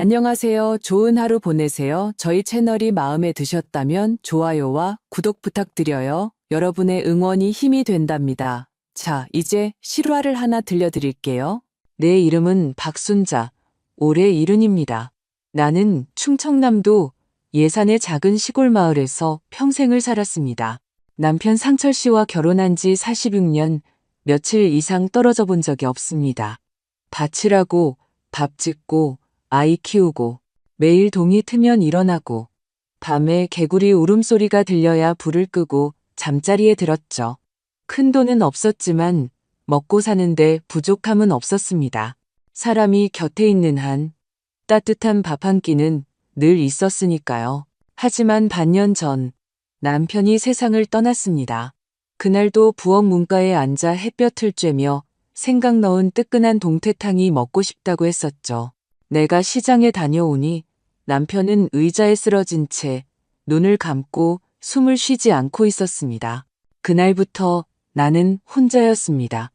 안녕하세요. 좋은 하루 보내세요. 저희 채널이 마음에 드셨다면 좋아요와 구독 부탁드려요. 여러분의 응원이 힘이 된답니다. 자, 이제 실화를 하나 들려드릴게요. 내 이름은 박순자, 올해 70입니다. 나는 충청남도 예산의 작은 시골 마을에서 평생을 살았습니다. 남편 상철 씨와 결혼한 지 46년, 며칠 이상 떨어져 본 적이 없습니다. 밭일하고, 밥 짓고, 아이 키우고, 매일 동이 트면 일어나고, 밤에 개구리 울음소리가 들려야 불을 끄고 잠자리에 들었죠. 큰 돈은 없었지만 먹고 사는데 부족함은 없었습니다. 사람이 곁에 있는 한 따뜻한 밥 한 끼는 늘 있었으니까요. 하지만 반년 전 남편이 세상을 떠났습니다. 그날도 부엌 문가에 앉아 햇볕을 쬐며 생각 넣은 뜨끈한 동태탕이 먹고 싶다고 했었죠. 내가 시장에 다녀오니 남편은 의자에 쓰러진 채 눈을 감고 숨을 쉬지 않고 있었습니다. 그날부터 나는 혼자였습니다.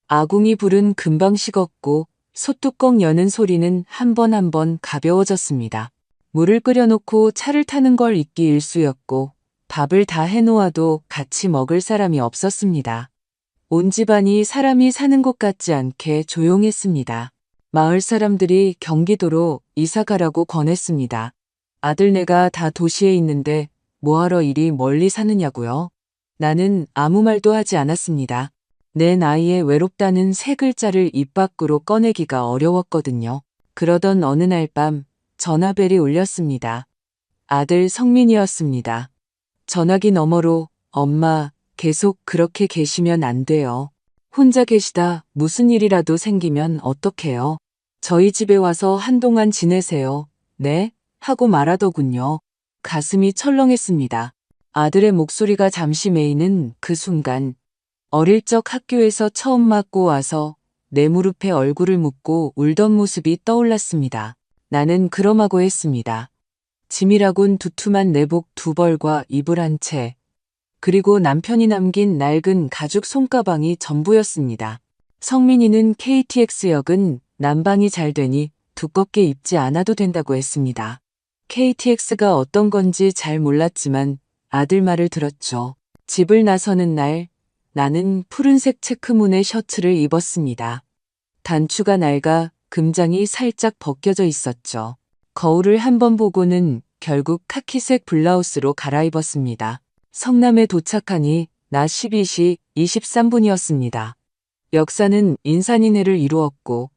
아궁이 불은 금방 식었고 솥뚜껑 여는 소리는 한 번 한 번 가벼워졌습니다. 물을 끓여놓고 차를 타는 걸 잊기 일쑤였고 밥을 다 해놓아도 같이 먹을 사람이 없었습니다. 온 집안이 사람이 사는 곳 같지 않게 조용했습니다. 마을 사람들이 경기도로 이사 가라고 권했습니다. 아들네가 다 도시에 있는데 뭐하러 이리 멀리 사느냐고요? 나는 아무 말도 하지 않았습니다. 내 나이에 외롭다는 세 글자를 입 밖으로 꺼내기가 어려웠거든요. 그러던 어느 날 밤 전화벨이 울렸습니다. 아들 성민이었습니다. 전화기 너머로 엄마 계속 그렇게 계시면 안 돼요. 혼자 계시다 무슨 일이라도 생기면 어떡해요? 저희 집에 와서 한동안 지내세요. 네? 하고 말하더군요. 가슴이 철렁했습니다. 아들의 목소리가 잠시 메이는 그 순간 어릴 적 학교에서 처음 맞고 와서 내 무릎에 얼굴을 묻고 울던 모습이 떠올랐습니다. 나는 그럼하고 했습니다. 짐이라곤 두툼한 내복 2벌과 이불 한 채, 그리고 남편이 남긴 낡은 가죽 손가방이 전부였습니다. 성민이는 KTX역은 난방이 잘 되니 두껍게 입지 않아도 된다고 했습니다. KTX가 어떤 건지 잘 몰랐지만 아들 말을 들었죠. 집을 나서는 날 나는 푸른색 체크무늬 셔츠를 입었습니다. 단추가 낡아 금장이 살짝 벗겨져 있었죠. 거울을 한번 보고는 결국 카키색 블라우스로 갈아입었습니다. 성남에 도착하니 낮 12시 23분이었습니다. 역사는 인산인해를 이루었고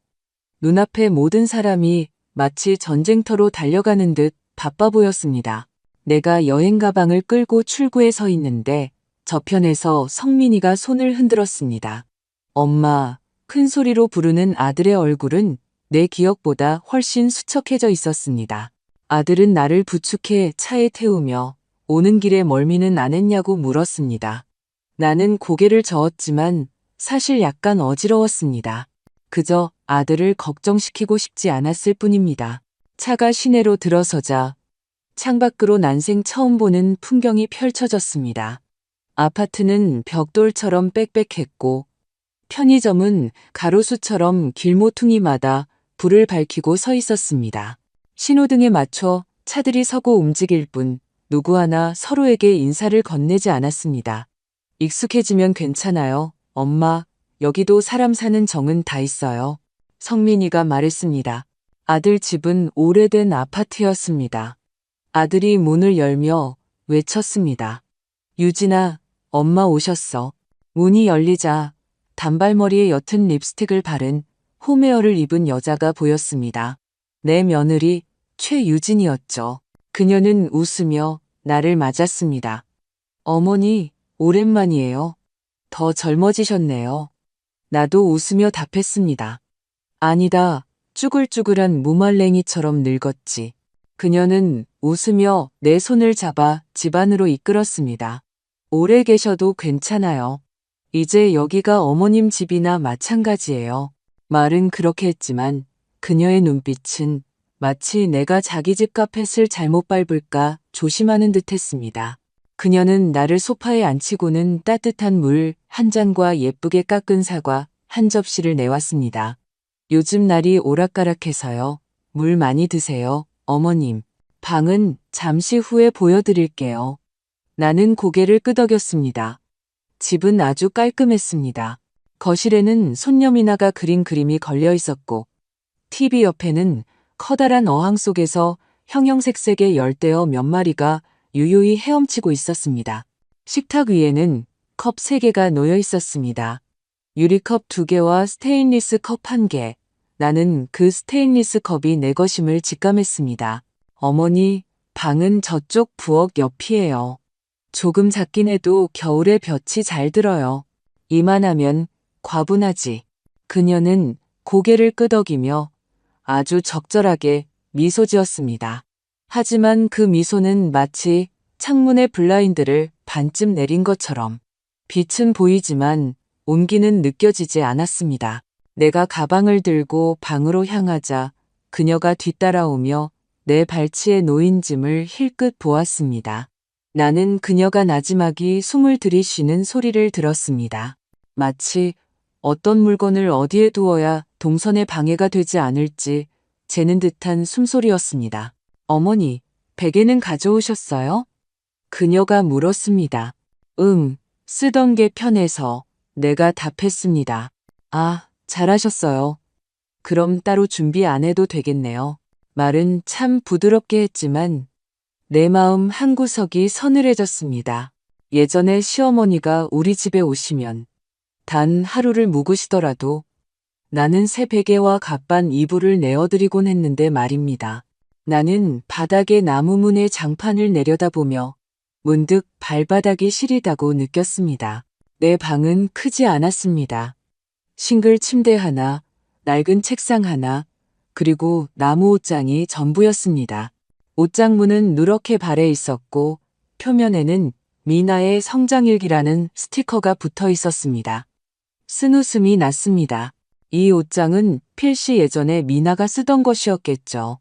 눈앞의 모든 사람이 마치 전쟁터로 달려가는 듯 바빠 보였습니다. 내가 여행 가방을 끌고 출구에 서 있는데 저편에서 성민이가 손을 흔들었습니다. 엄마, 큰 소리로 부르는 아들의 얼굴은 내 기억보다 훨씬 수척해져 있었습니다. 아들은 나를 부축해 차에 태우며 오는 길에 멀미는 안 했냐고 물었습니다. 나는 고개를 저었지만 사실 약간 어지러웠습니다. 그저 아들을 걱정시키고 싶지 않았을 뿐입니다. 차가 시내로 들어서자 창밖으로 난생 처음 보는 풍경이 펼쳐졌습니다. 아파트는 벽돌처럼 빽빽했고 편의점은 가로수처럼 길모퉁이마다 불을 밝히고 서 있었습니다. 신호등에 맞춰 차들이 서고 움직일 뿐 누구 하나 서로에게 인사를 건네지 않았습니다. 익숙해지면 괜찮아요. 엄마, 여기도 사람 사는 정은 다 있어요. 성민이가 말했습니다. 아들 집은 오래된 아파트였습니다. 아들이 문을 열며 외쳤습니다. 유진아, 엄마 오셨어. 문이 열리자 단발머리에 옅은 립스틱을 바른 홈웨어를 입은 여자가 보였습니다. 내 며느리 최유진이었죠. 그녀는 웃으며 나를 맞았습니다. 어머니, 오랜만이에요. 더 젊어지셨네요. 나도 웃으며 답했습니다. 아니다, 쭈글쭈글한 무말랭이처럼 늙었지. 그녀는 웃으며 내 손을 잡아 집 안으로 이끌었습니다. 오래 계셔도 괜찮아요. 이제 여기가 어머님 집이나 마찬가지예요. 말은 그렇게 했지만 그녀의 눈빛은 마치 내가 자기 집 카펫을 잘못 밟을까 조심하는 듯 했습니다. 그녀는 나를 소파에 앉히고는 따뜻한 물 한 잔과 예쁘게 깎은 사과 한 접시를 내왔습니다. 요즘 날이 오락가락해서요. 물 많이 드세요, 어머님. 방은 잠시 후에 보여드릴게요. 나는 고개를 끄덕였습니다. 집은 아주 깔끔했습니다. 거실에는 손녀 미나가 그린 그림이 걸려 있었고, TV 옆에는 커다란 어항 속에서 형형색색의 열대어 몇 마리가 유유히 헤엄치고 있었습니다. 식탁 위에는 컵 3개가 놓여 있었습니다. 유리컵 2개와 스테인리스 컵 1개. 나는 그 스테인리스 컵이 내 것임을 직감했습니다. 어머니, 방은 저쪽 부엌 옆이에요. 조금 작긴 해도 겨울에 볕이 잘 들어요. 이만하면 과분하지. 그녀는 고개를 끄덕이며 아주 적절하게 미소 지었습니다. 하지만 그 미소는 마치 창문의 블라인드를 반쯤 내린 것처럼 빛은 보이지만 온기는 느껴지지 않았습니다. 내가 가방을 들고 방으로 향하자 그녀가 뒤따라오며 내 발치에 놓인 짐을 힐끗 보았습니다. 나는 그녀가 나지막이 숨을 들이쉬는 소리를 들었습니다. 마치 어떤 물건을 어디에 두어야 동선에 방해가 되지 않을지 재는 듯한 숨소리였습니다. 어머니, 베개는 가져오셨어요? 그녀가 물었습니다. 쓰던 게 편해서 내가 답했습니다. 아, 잘하셨어요. 그럼 따로 준비 안 해도 되겠네요. 말은 참 부드럽게 했지만 내 마음 한구석이 서늘해졌습니다. 예전에 시어머니가 우리 집에 오시면 단 하루를 묵으시더라도 나는 새 베개와 갓반 이불을 내어드리곤 했는데 말입니다. 나는 바닥에 나무 문의 장판을 내려다보며 문득 발바닥이 시리다고 느꼈습니다. 내 방은 크지 않았습니다. 싱글 침대 하나, 낡은 책상 하나, 그리고 나무 옷장이 전부였습니다. 옷장 문은 누렇게 발해 있었고 표면에는 미나의 성장일기라는 스티커가 붙어 있었습니다. 쓴웃음이 났습니다. 이 옷장은 필시 예전에 미나가 쓰던 것이었겠죠.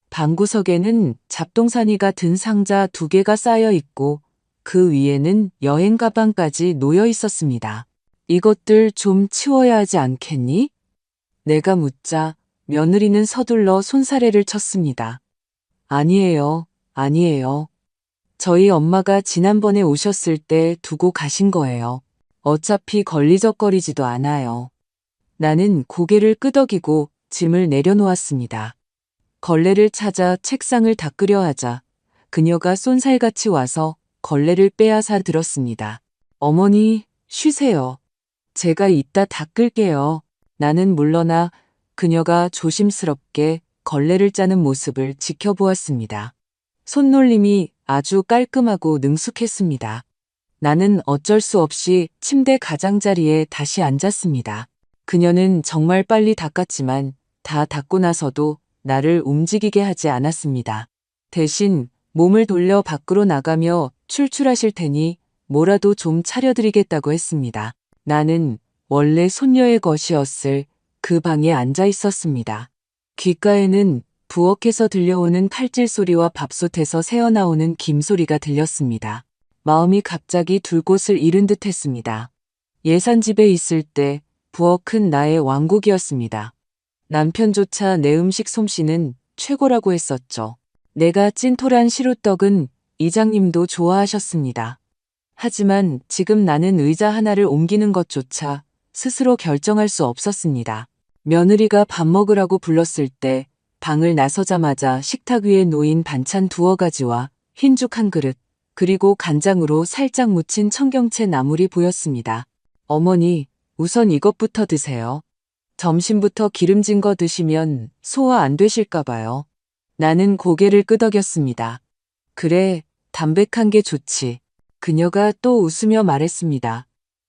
방구석에는 잡동사니가 든 상자 2개가 쌓여 있고 그 위에는 여행 가방까지 놓여 있었습니다. 이것들 좀 치워야 하지 않겠니? 내가 묻자 며느리는 서둘러 손사래를 쳤습니다. 아니에요, 아니에요. 저희 엄마가 지난번에 오셨을 때 두고 가신 거예요. 어차피 걸리적거리지도 않아요. 나는 고개를 끄덕이고 짐을 내려놓았습니다. 걸레를 찾아 책상을 닦으려 하자 그녀가 쏜살같이 와서 걸레를 빼앗아 들었습니다. 어머니, 쉬세요. 제가 이따 닦을게요. 나는 물러나 그녀가 조심스럽게 걸레를 짜는 모습을 지켜보았습니다. 손놀림이 아주 깔끔하고 능숙했습니다. 나는 어쩔 수 없이 침대 가장자리에 다시 앉았습니다. 그녀는 정말 빨리 닦았지만 다 닦고 나서도 나를 움직이게 하지 않았습니다. 대신 몸을 돌려 밖으로 나가며 출출하실 테니 뭐라도 좀 차려드리겠다고 했습니다. 나는 원래 손녀의 것이었을 그 방에 앉아 있었습니다. 귓가에는 부엌에서 들려오는 칼질 소리와 밥솥에서 새어나오는 김 소리가 들렸습니다. 마음이 갑자기 둘 곳을 잃은 듯 했습니다. 예산집에 있을 때 부엌은 나의 왕국이었습니다. 남편조차 내 음식 솜씨는 최고라고 했었죠. 내가 찐토란 시루떡은 이장님도 좋아하셨습니다. 하지만 지금 나는 의자 하나를 옮기는 것조차 스스로 결정할 수 없었습니다. 며느리가 밥 먹으라고 불렀을 때 방을 나서자마자 식탁 위에 놓인 반찬 2가지와 흰죽 1그릇, 그리고 간장으로 살짝 묻힌 청경채 나물이 보였습니다. 어머니, 우선 이것부터 드세요. 점심부터 기름진 거 드시면 소화 안 되실까 봐요. 나는 고개를 끄덕였습니다. 그래, 담백한 게 좋지. 그녀가 또 웃으며 말했습니다.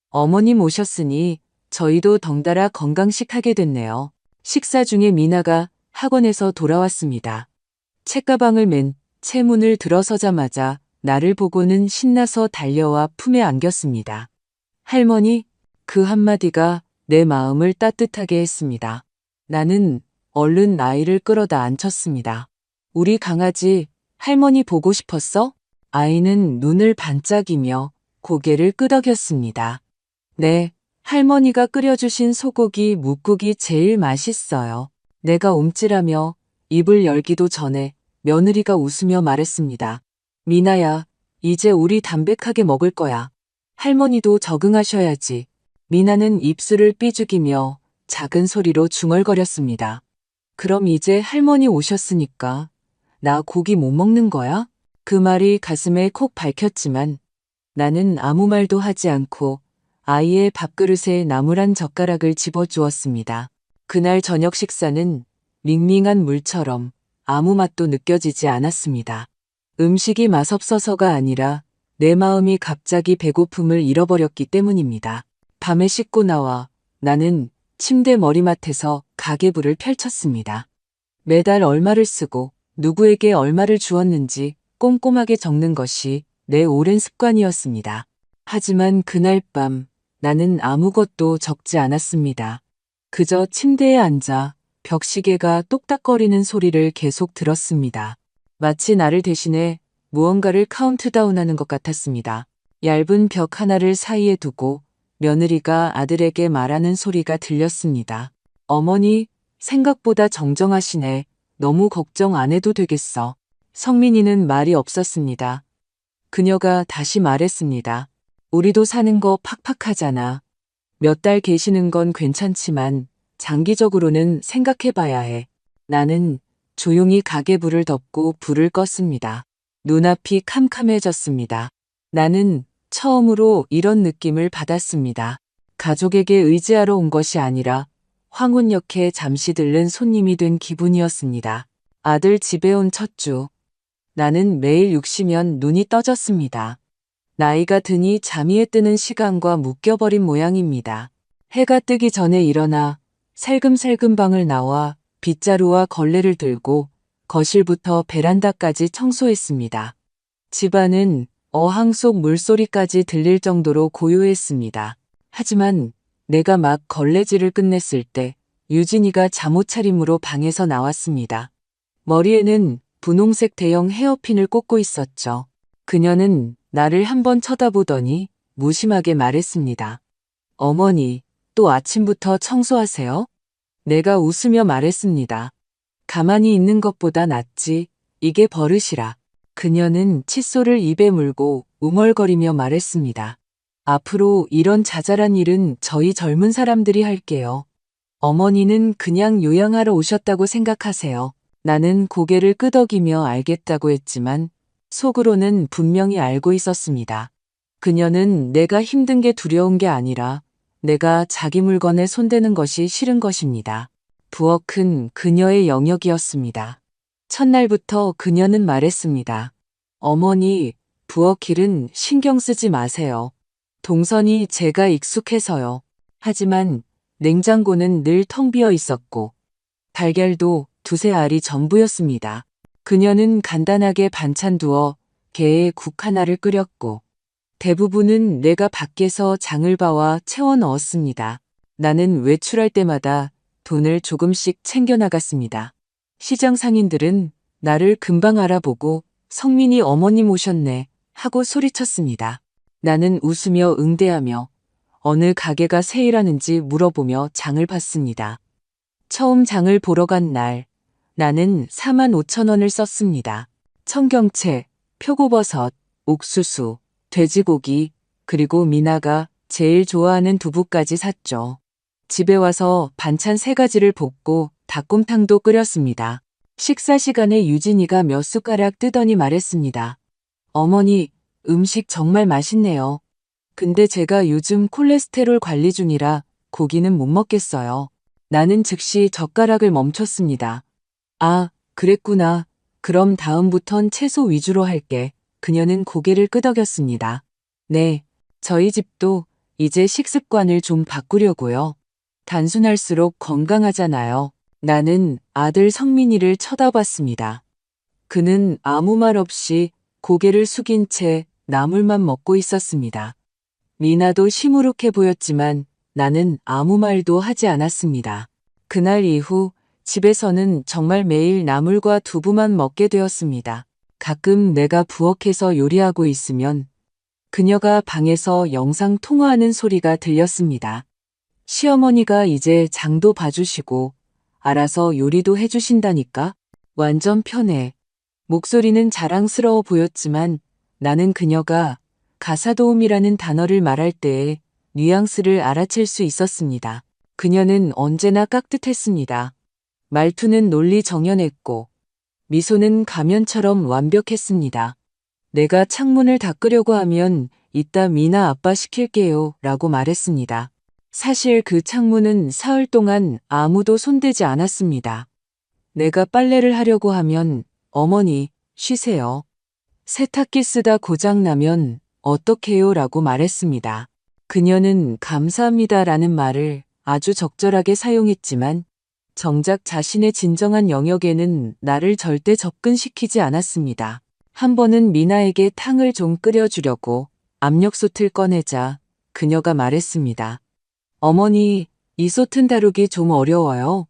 어머님 오셨으니 저희도 덩달아 건강식 하게 됐네요. 식사 중에 미나가 학원에서 돌아왔습니다. 책가방을 맨 채 문을 들어서자마자 나를 보고는 신나서 달려와 품에 안겼습니다. 할머니, 그 한마디가 내 마음을 따뜻하게 했습니다. 나는 얼른 아이를 끌어다 앉혔습니다. 우리 강아지 할머니 보고 싶었어? 아이는 눈을 반짝이며 고개를 끄덕였습니다. 네, 할머니가 끓여주신 소고기 묵국이 제일 맛있어요. 내가 움찔하며 입을 열기도 전에 며느리가 웃으며 말했습니다. 미나야, 이제 우리 담백하게 먹을 거야. 할머니도 적응하셔야지. 미나는 입술을 삐죽이며 작은 소리로 중얼거렸습니다. 그럼 이제 할머니 오셨으니까 나 고기 못 먹는 거야? 그 말이 가슴에 콕 박혔지만 나는 아무 말도 하지 않고 아이의 밥그릇에 나무란 젓가락을 집어주었습니다. 그날 저녁 식사는 밍밍한 물처럼 아무 맛도 느껴지지 않았습니다. 음식이 맛없어서가 아니라 내 마음이 갑자기 배고픔을 잃어버렸기 때문입니다. 밤에 씻고 나와 나는 침대 머리맡에서 가계부를 펼쳤습니다. 매달 얼마를 쓰고 누구에게 얼마를 주었는지 꼼꼼하게 적는 것이 내 오랜 습관이었습니다. 하지만 그날 밤 나는 아무것도 적지 않았습니다. 그저 침대에 앉아 벽시계가 똑딱거리는 소리를 계속 들었습니다. 마치 나를 대신해 무언가를 카운트다운하는 것 같았습니다. 얇은 벽 하나를 사이에 두고 며느리가 아들에게 말하는 소리가 들렸습니다. 어머니, 생각보다 정정하시네. 너무 걱정 안 해도 되겠어. 성민이는 말이 없었습니다. 그녀가 다시 말했습니다. 우리도 사는 거 팍팍하잖아. 몇 달 계시는 건 괜찮지만 장기적으로는 생각해봐야 해. 나는 조용히 가계불을 덮고 불을 껐습니다. 눈앞이 캄캄해졌습니다. 나는 처음으로 이런 느낌을 받았습니다. 가족에게 의지하러 온 것이 아니라 황혼역에 잠시 들른 손님이 된 기분이었습니다. 아들 집에 온 첫 주. 나는 매일 6시면 눈이 떠졌습니다. 나이가 드니 잠이 뜨는 시간과 묶여버린 모양입니다. 해가 뜨기 전에 일어나 살금살금 방을 나와 빗자루와 걸레를 들고 거실부터 베란다까지 청소했습니다. 집안은 어항 속 물소리까지 들릴 정도로 고요했습니다. 하지만 내가 막 걸레질을 끝냈을 때 유진이가 잠옷차림으로 방에서 나왔습니다. 머리에는 분홍색 대형 헤어핀을 꽂고 있었죠. 그녀는 나를 한번 쳐다보더니 무심하게 말했습니다. 어머니, 또 아침부터 청소하세요? 내가 웃으며 말했습니다. 가만히 있는 것보다 낫지. 이게 버릇이라. 그녀는 칫솔을 입에 물고 웅얼거리며 말했습니다. 앞으로 이런 자잘한 일은 저희 젊은 사람들이 할게요. 어머니는 그냥 요양하러 오셨다고 생각하세요. 나는 고개를 끄덕이며 알겠다고 했지만 속으로는 분명히 알고 있었습니다. 그녀는 내가 힘든 게 두려운 게 아니라 내가 자기 물건에 손대는 것이 싫은 것입니다. 부엌은 그녀의 영역이었습니다. 첫날부터 그녀는 말했습니다. 어머니, 부엌 일은 신경 쓰지 마세요. 동선이 제가 익숙해서요. 하지만 냉장고는 늘 텅 비어 있었고 달걀도 두세 알이 전부였습니다. 그녀는 간단하게 반찬 두어 게에 국 하나를 끓였고 대부분은 내가 밖에서 장을 봐와 채워 넣었습니다. 나는 외출할 때마다 돈을 조금씩 챙겨 나갔습니다. 시장 상인들은 나를 금방 알아보고 성민이 어머님 오셨네 하고 소리쳤습니다. 나는 웃으며 응대하며 어느 가게가 세일하는지 물어보며 장을 봤습니다. 처음 장을 보러 간 날 나는 45,000원을 썼습니다. 청경채, 표고버섯, 옥수수, 돼지고기, 그리고 미나가 제일 좋아하는 두부까지 샀죠. 집에 와서 반찬 3가지를 볶고 닭곰탕도 끓였습니다. 식사 시간에 유진이가 몇 숟가락 뜨더니 말했습니다. 어머니, 음식 정말 맛있네요. 근데 제가 요즘 콜레스테롤 관리 중이라 고기는 못 먹겠어요. 나는 즉시 젓가락을 멈췄습니다. 아, 그랬구나. 그럼 다음부턴 채소 위주로 할게. 그녀는 고개를 끄덕였습니다. 네, 저희 집도 이제 식습관을 좀 바꾸려고요. 단순할수록 건강하잖아요. 나는 아들 성민이를 쳐다봤습니다. 그는 아무 말 없이 고개를 숙인 채 나물만 먹고 있었습니다. 미나도 시무룩해 보였지만 나는 아무 말도 하지 않았습니다. 그날 이후 집에서는 정말 매일 나물과 두부만 먹게 되었습니다. 가끔 내가 부엌에서 요리하고 있으면 그녀가 방에서 영상 통화하는 소리가 들렸습니다. 시어머니가 이제 장도 봐주시고 알아서 요리도 해주신다니까. 완전 편해. 목소리는 자랑스러워 보였지만 나는 그녀가 가사도움이라는 단어를 말할 때의 뉘앙스를 알아챌 수 있었습니다. 그녀는 언제나 깍듯했습니다. 말투는 논리정연했고 미소는 가면처럼 완벽했습니다. 내가 창문을 닦으려고 하면 이따 미나 아빠 시킬게요 라고 말했습니다. 사실 그 창문은 사흘 동안 아무도 손대지 않았습니다. 내가 빨래를 하려고 하면 어머니 쉬세요. 세탁기 쓰다 고장나면 어떡해요 라고 말했습니다. 그녀는 감사합니다 라는 말을 아주 적절하게 사용했지만 정작 자신의 진정한 영역에는 나를 절대 접근시키지 않았습니다. 한 번은 미나에게 탕을 좀 끓여주려고 압력솥을 꺼내자 그녀가 말했습니다. 어머니, 이 솥은 다루기 좀 어려워요.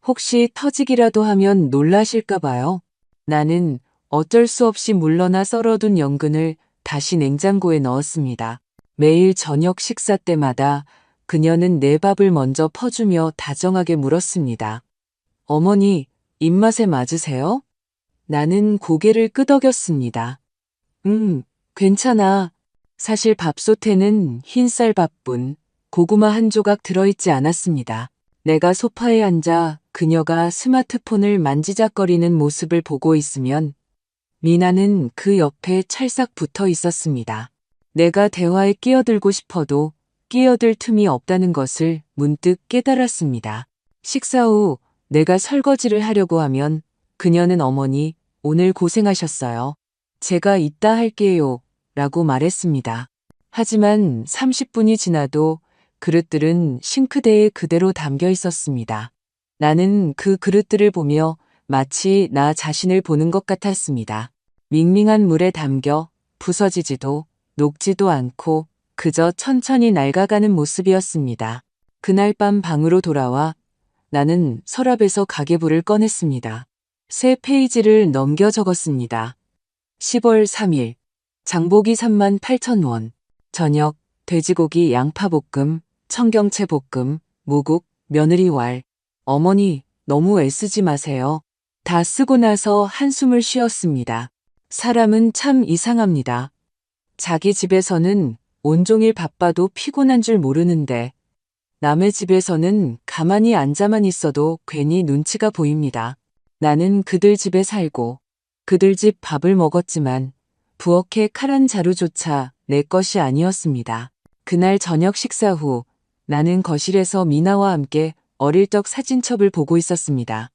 혹시 터지기라도 하면 놀라실까 봐요. 나는 어쩔 수 없이 물러나 썰어둔 연근을 다시 냉장고에 넣었습니다. 매일 저녁 식사 때마다 그녀는 내 밥을 먼저 퍼주며 다정하게 물었습니다. 어머니, 입맛에 맞으세요? 나는 고개를 끄덕였습니다. 괜찮아. 사실 밥솥에는 흰쌀밥뿐 고구마 한 조각 들어있지 않았습니다. 내가 소파에 앉아 그녀가 스마트폰을 만지작거리는 모습을 보고 있으면 미나는 그 옆에 찰싹 붙어 있었습니다. 내가 대화에 끼어들고 싶어도 끼어들 틈이 없다는 것을 문득 깨달았습니다. 식사 후 내가 설거지를 하려고 하면 그녀는 어머니, 오늘 고생하셨어요. 제가 이따 할게요. 라고 말했습니다. 하지만 30분이 지나도 그릇들은 싱크대에 그대로 담겨 있었습니다. 나는 그 그릇들을 보며 마치 나 자신을 보는 것 같았습니다. 밍밍한 물에 담겨 부서지지도 녹지도 않고 그저 천천히 낡아가는 모습이었습니다. 그날 밤 방으로 돌아와 나는 서랍에서 가계부를 꺼냈습니다. 새 페이지를 넘겨 적었습니다. 10월 3일 장보기 38,000원 저녁 돼지고기 양파볶음 청경채볶음 무국 며느리왈 어머니 너무 애쓰지 마세요. 다 쓰고 나서 한숨을 쉬었습니다. 사람은 참 이상합니다. 자기 집에서는 온종일 바빠도 피곤한 줄 모르는데 남의 집에서는 가만히 앉아만 있어도 괜히 눈치가 보입니다. 나는 그들 집에 살고 그들 집 밥을 먹었지만 부엌의 칼 한 자루조차 내 것이 아니었습니다. 그날 저녁 식사 후 나는 거실에서 미나와 함께 어릴 적 사진첩을 보고 있었습니다.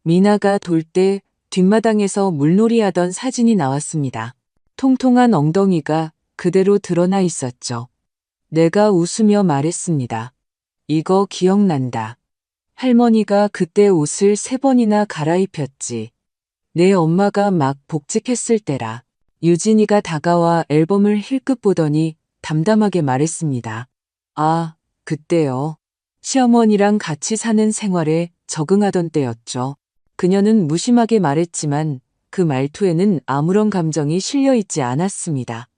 미나가 돌 때 뒷마당에서 물놀이하던 사진이 나왔습니다. 통통한 엉덩이가 그대로 드러나 있었죠. 내가 웃으며 말했습니다. 이거 기억난다. 할머니가 그때 옷을 3번이나 갈아입혔지. 내 엄마가 막 복직했을 때라. 유진이가 다가와 앨범을 힐끗 보더니 담담하게 말했습니다. 아, 그때요. 시어머니랑 같이 사는 생활에 적응하던 때였죠. 그녀는 무심하게 말했지만 그 말투에는 아무런 감정이 실려 있지 않았습니다.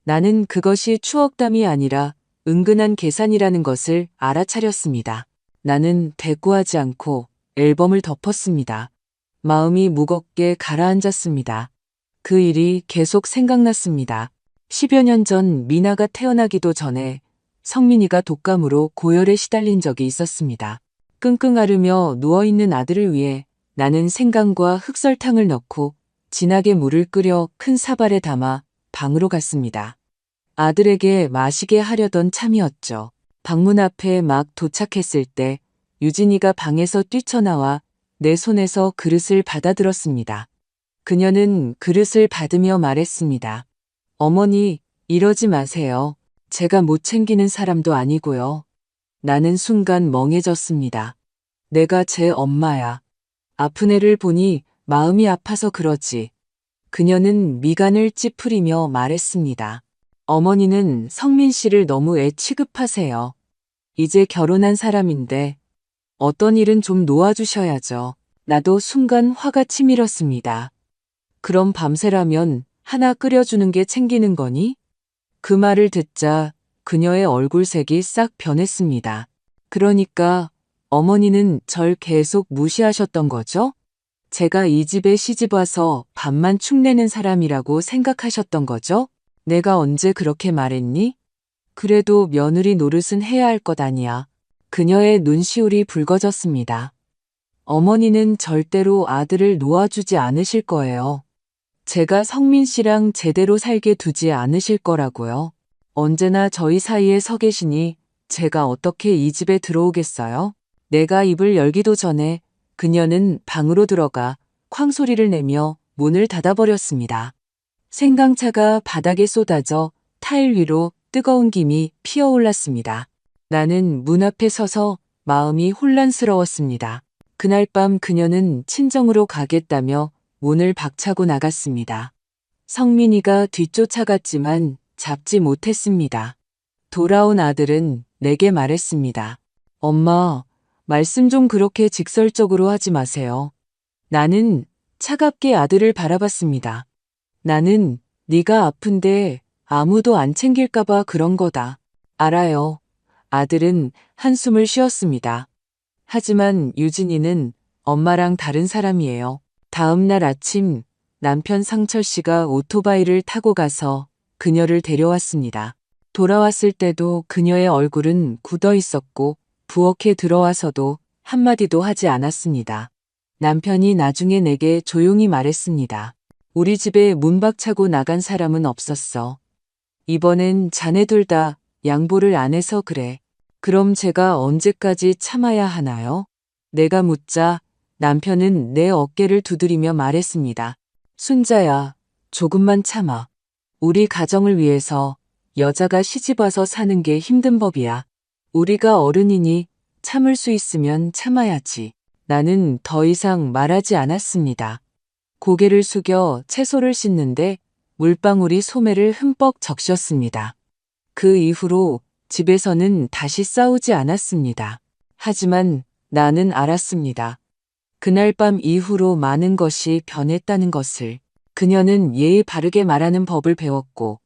나는 그것이 추억담이 아니라 은근한 계산이라는 것을 알아차렸습니다. 나는 대꾸하지 않고 앨범을 덮었습니다. 마음이 무겁게 가라앉았습니다. 그 일이 계속 생각났습니다. 10여 년 전 미나가 태어나기도 전에 성민이가 독감으로 고열에 시달린 적이 있었습니다. 끙끙 앓으며 누워있는 아들을 위해 나는 생강과 흑설탕을 넣고 진하게 물을 끓여 큰 사발에 담아 방으로 갔습니다. 아들에게 마시게 하려던 참이었죠. 방문 앞에 막 도착했을 때 유진이가 방에서 뛰쳐나와 내 손에서 그릇을 받아들었습니다. 그녀는 그릇을 받으며 말했습니다. 어머니, 이러지 마세요. 제가 못 챙기는 사람도 아니고요. 나는 순간 멍해졌습니다. 내가 제 엄마야. 아픈 애를 보니 마음이 아파서 그러지. 그녀는 미간을 찌푸리며 말했습니다. 어머니는 성민 씨를 너무 애 취급하세요. 이제 결혼한 사람인데 어떤 일은 좀 놓아주셔야죠. 나도 순간 화가 치밀었습니다. 그럼 밤새라면 하나 끓여주는 게 챙기는 거니? 그 말을 듣자 그녀의 얼굴색이 싹 변했습니다. 그러니까 어머니는 절 계속 무시하셨던 거죠? 제가 이 집에 시집 와서 밥만 축내는 사람이라고 생각하셨던 거죠? 내가 언제 그렇게 말했니? 그래도 며느리 노릇은 해야 할 것 아니야. 그녀의 눈시울이 붉어졌습니다. 어머니는 절대로 아들을 놓아주지 않으실 거예요. 제가 성민 씨랑 제대로 살게 두지 않으실 거라고요. 언제나 저희 사이에 서 계시니 제가 어떻게 이 집에 들어오겠어요? 내가 입을 열기도 전에 그녀는 방으로 들어가 쾅소리를 내며 문을 닫아버렸습니다. 생강차가 바닥에 쏟아져 타일 위로 뜨거운 김이 피어올랐습니다. 나는 문 앞에 서서 마음이 혼란스러웠습니다. 그날 밤 그녀는 친정으로 가겠다며 문을 박차고 나갔습니다. 성민이가 뒤쫓아갔지만 잡지 못했습니다. 돌아온 아들은 내게 말했습니다. 엄마, 말씀 좀 그렇게 직설적으로 하지 마세요. 나는 차갑게 아들을 바라봤습니다. 나는 네가 아픈데 아무도 안 챙길까봐 그런 거다. 알아요. 아들은 한숨을 쉬었습니다. 하지만 유진이는 엄마랑 다른 사람이에요. 다음 날 아침 남편 상철 씨가 오토바이를 타고 가서 그녀를 데려왔습니다. 돌아왔을 때도 그녀의 얼굴은 굳어 있었고 부엌에 들어와서도 한마디도 하지 않았습니다. 남편이 나중에 내게 조용히 말했습니다. 우리 집에 문 박차고 나간 사람은 없었어. 이번엔 자네들 다 양보를 안 해서 그래. 그럼 제가 언제까지 참아야 하나요? 내가 묻자 남편은 내 어깨를 두드리며 말했습니다. 순자야, 조금만 참아. 우리 가정을 위해서 여자가 시집와서 사는 게 힘든 법이야. 우리가 어른이니 참을 수 있으면 참아야지. 나는 더 이상 말하지 않았습니다. 고개를 숙여 채소를 씻는데 물방울이 소매를 흠뻑 적셨습니다. 그 이후로 집에서는 다시 싸우지 않았습니다. 하지만 나는 알았습니다. 그날 밤 이후로 많은 것이 변했다는 것을. 그녀는 예의 바르게 말하는 법을 배웠고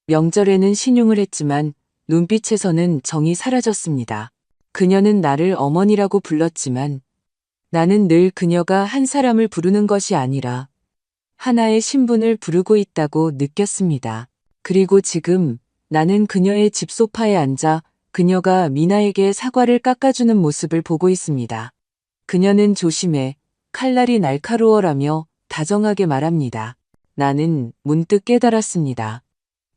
명절에는 신용을 했지만 눈빛에서는 정이 사라졌습니다. 그녀는 나를 어머니라고 불렀지만 나는 늘 그녀가 한 사람을 부르는 것이 아니라 하나의 신분을 부르고 있다고 느꼈습니다. 그리고 지금 나는 그녀의 집 소파에 앉아 그녀가 미나에게 사과를 깎아주는 모습을 보고 있습니다. 그녀는 조심해, 칼날이 날카로워라며 다정하게 말합니다. 나는 문득 깨달았습니다.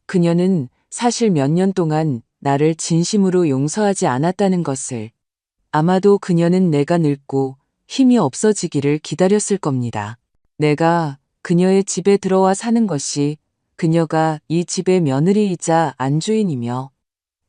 그녀는 사실 몇 년 동안 나를 진심으로 용서하지 않았다는 것을. 아마도 그녀는 내가 늙고 힘이 없어지기를 기다렸을 겁니다. 내가 그녀의 집에 들어와 사는 것이 그녀가 이 집의 며느리이자 안주인이며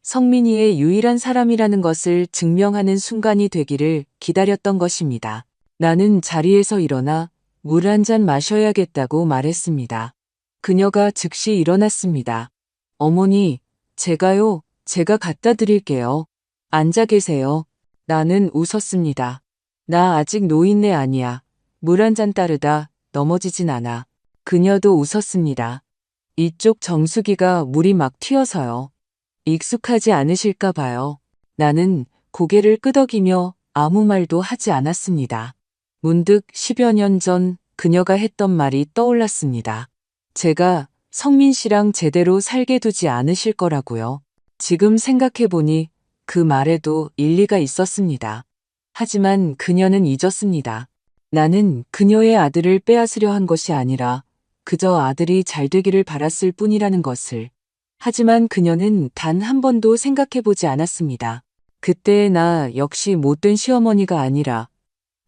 성민이의 유일한 사람이라는 것을 증명하는 순간이 되기를 기다렸던 것입니다. 나는 자리에서 일어나 물 한 잔 마셔야겠다고 말했습니다. 그녀가 즉시 일어났습니다. 어머니, 제가 갖다 드릴게요. 앉아 계세요. 나는 웃었습니다. 나 아직 노인네 아니야. 물 한 잔 따르다 넘어지진 않아. 그녀도 웃었습니다. 이쪽 정수기가 물이 막 튀어서요. 익숙하지 않으실까 봐요. 나는 고개를 끄덕이며 아무 말도 하지 않았습니다. 문득 10여 년 전 그녀가 했던 말이 떠올랐습니다. 제가 성민 씨랑 제대로 살게 두지 않으실 거라고요. 지금 생각해보니 그 말에도 일리가 있었습니다. 하지만 그녀는 잊었습니다. 나는 그녀의 아들을 빼앗으려 한 것이 아니라 그저 아들이 잘 되기를 바랐을 뿐이라는 것을. 하지만 그녀는 단 한 번도 생각해보지 않았습니다. 그때의 나 역시 못된 시어머니가 아니라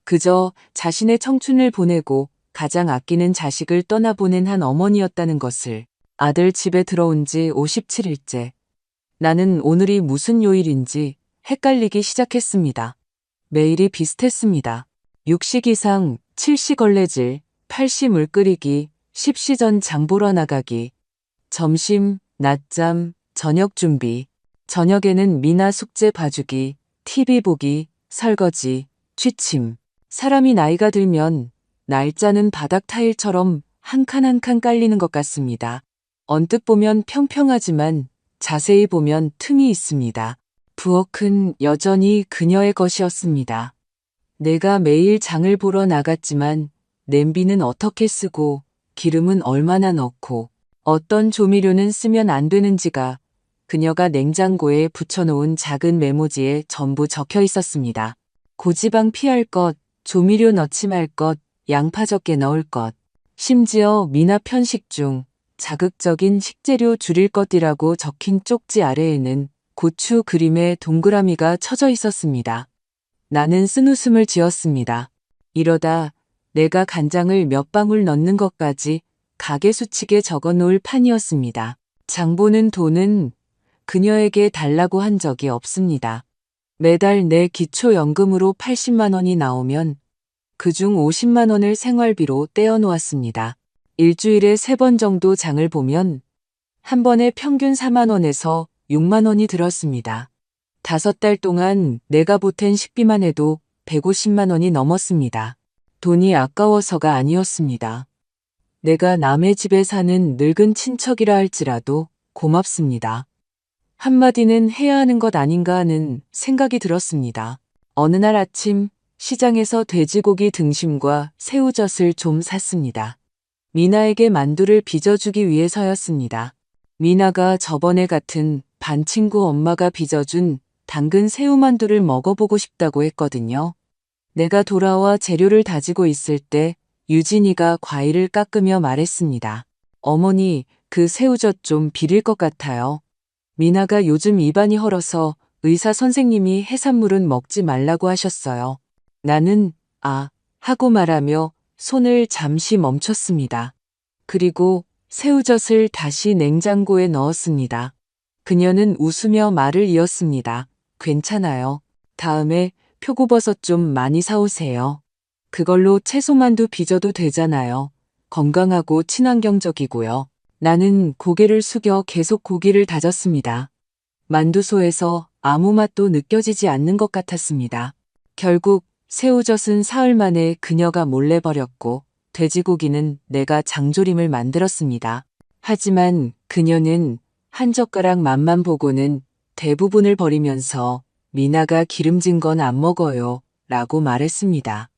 그저 자신의 청춘을 보내고 가장 아끼는 자식을 떠나보낸 한 어머니였다는 것을. 아들 집에 들어온 지 57일째. 나는 오늘이 무슨 요일인지 헷갈리기 시작했습니다. 매일이 비슷했습니다. 6시 기상, 7시 걸레질, 8시 물 끓이기, 10시 전 장 보러 나가기, 점심, 낮잠, 저녁 준비. 저녁에는 미나 숙제 봐주기, TV 보기, 설거지, 취침. 사람이 나이가 들면 날짜는 바닥 타일처럼 한 칸 한 칸 깔리는 것 같습니다. 언뜻 보면 평평하지만 자세히 보면 틈이 있습니다. 부엌은 여전히 그녀의 것이었습니다. 내가 매일 장을 보러 나갔지만 냄비는 어떻게 쓰고 기름은 얼마나 넣고 어떤 조미료는 쓰면 안 되는지가 그녀가 냉장고에 붙여놓은 작은 메모지에 전부 적혀 있었습니다. 고지방 피할 것, 조미료 넣지 말 것, 양파 적게 넣을 것, 심지어 미나 편식 중 자극적인 식재료 줄일 것이라고 적힌 쪽지 아래에는 고추 그림의 동그라미가 쳐져 있었습니다. 나는 쓴웃음을 지었습니다. 이러다 내가 간장을 몇 방울 넣는 것까지 가게 수칙에 적어 놓을 판이었습니다. 장보는 돈은 그녀에게 달라고 한 적이 없습니다. 매달 내 기초연금으로 80만 원이 나오면 그중 50만 원을 생활비로 떼어 놓았습니다. 일주일에 3번 정도 장을 보면 한 번에 평균 4만 원에서 6만 원이 들었습니다. 5달 동안 내가 보탠 식비만 해도 150만 원이 넘었습니다. 돈이 아까워서가 아니었습니다. 내가 남의 집에 사는 늙은 친척이라 할지라도 고맙습니다. 한마디는 해야 하는 것 아닌가 하는 생각이 들었습니다. 어느 날 아침 시장에서 돼지고기 등심과 새우젓을 좀 샀습니다. 미나에게 만두를 빚어주기 위해서였습니다. 미나가 저번에 같은 반 친구 엄마가 빚어준 당근 새우만두를 먹어보고 싶다고 했거든요. 내가 돌아와 재료를 다지고 있을 때 유진이가 과일을 깎으며 말했습니다. 어머니, 그 새우젓 좀 비릴 것 같아요. 미나가 요즘 입안이 헐어서 의사 선생님이 해산물은 먹지 말라고 하셨어요. 나는 하고 말하며 손을 잠시 멈췄습니다. 그리고 새우젓을 다시 냉장고에 넣었습니다. 그녀는 웃으며 말을 이었습니다. 괜찮아요. 다음에 표고버섯 좀 많이 사오세요. 그걸로 채소만두 빚어도 되잖아요. 건강하고 친환경적이고요. 나는 고개를 숙여 계속 고기를 다졌습니다. 만두소에서 아무 맛도 느껴지지 않는 것 같았습니다. 결국 새우젓은 사흘 만에 그녀가 몰래 버렸고 돼지고기는 내가 장조림을 만들었습니다. 하지만 그녀는 한 젓가락 맛만 보고는 대부분을 버리면서 미나가 기름진 건 안 먹어요 라고 말했습니다.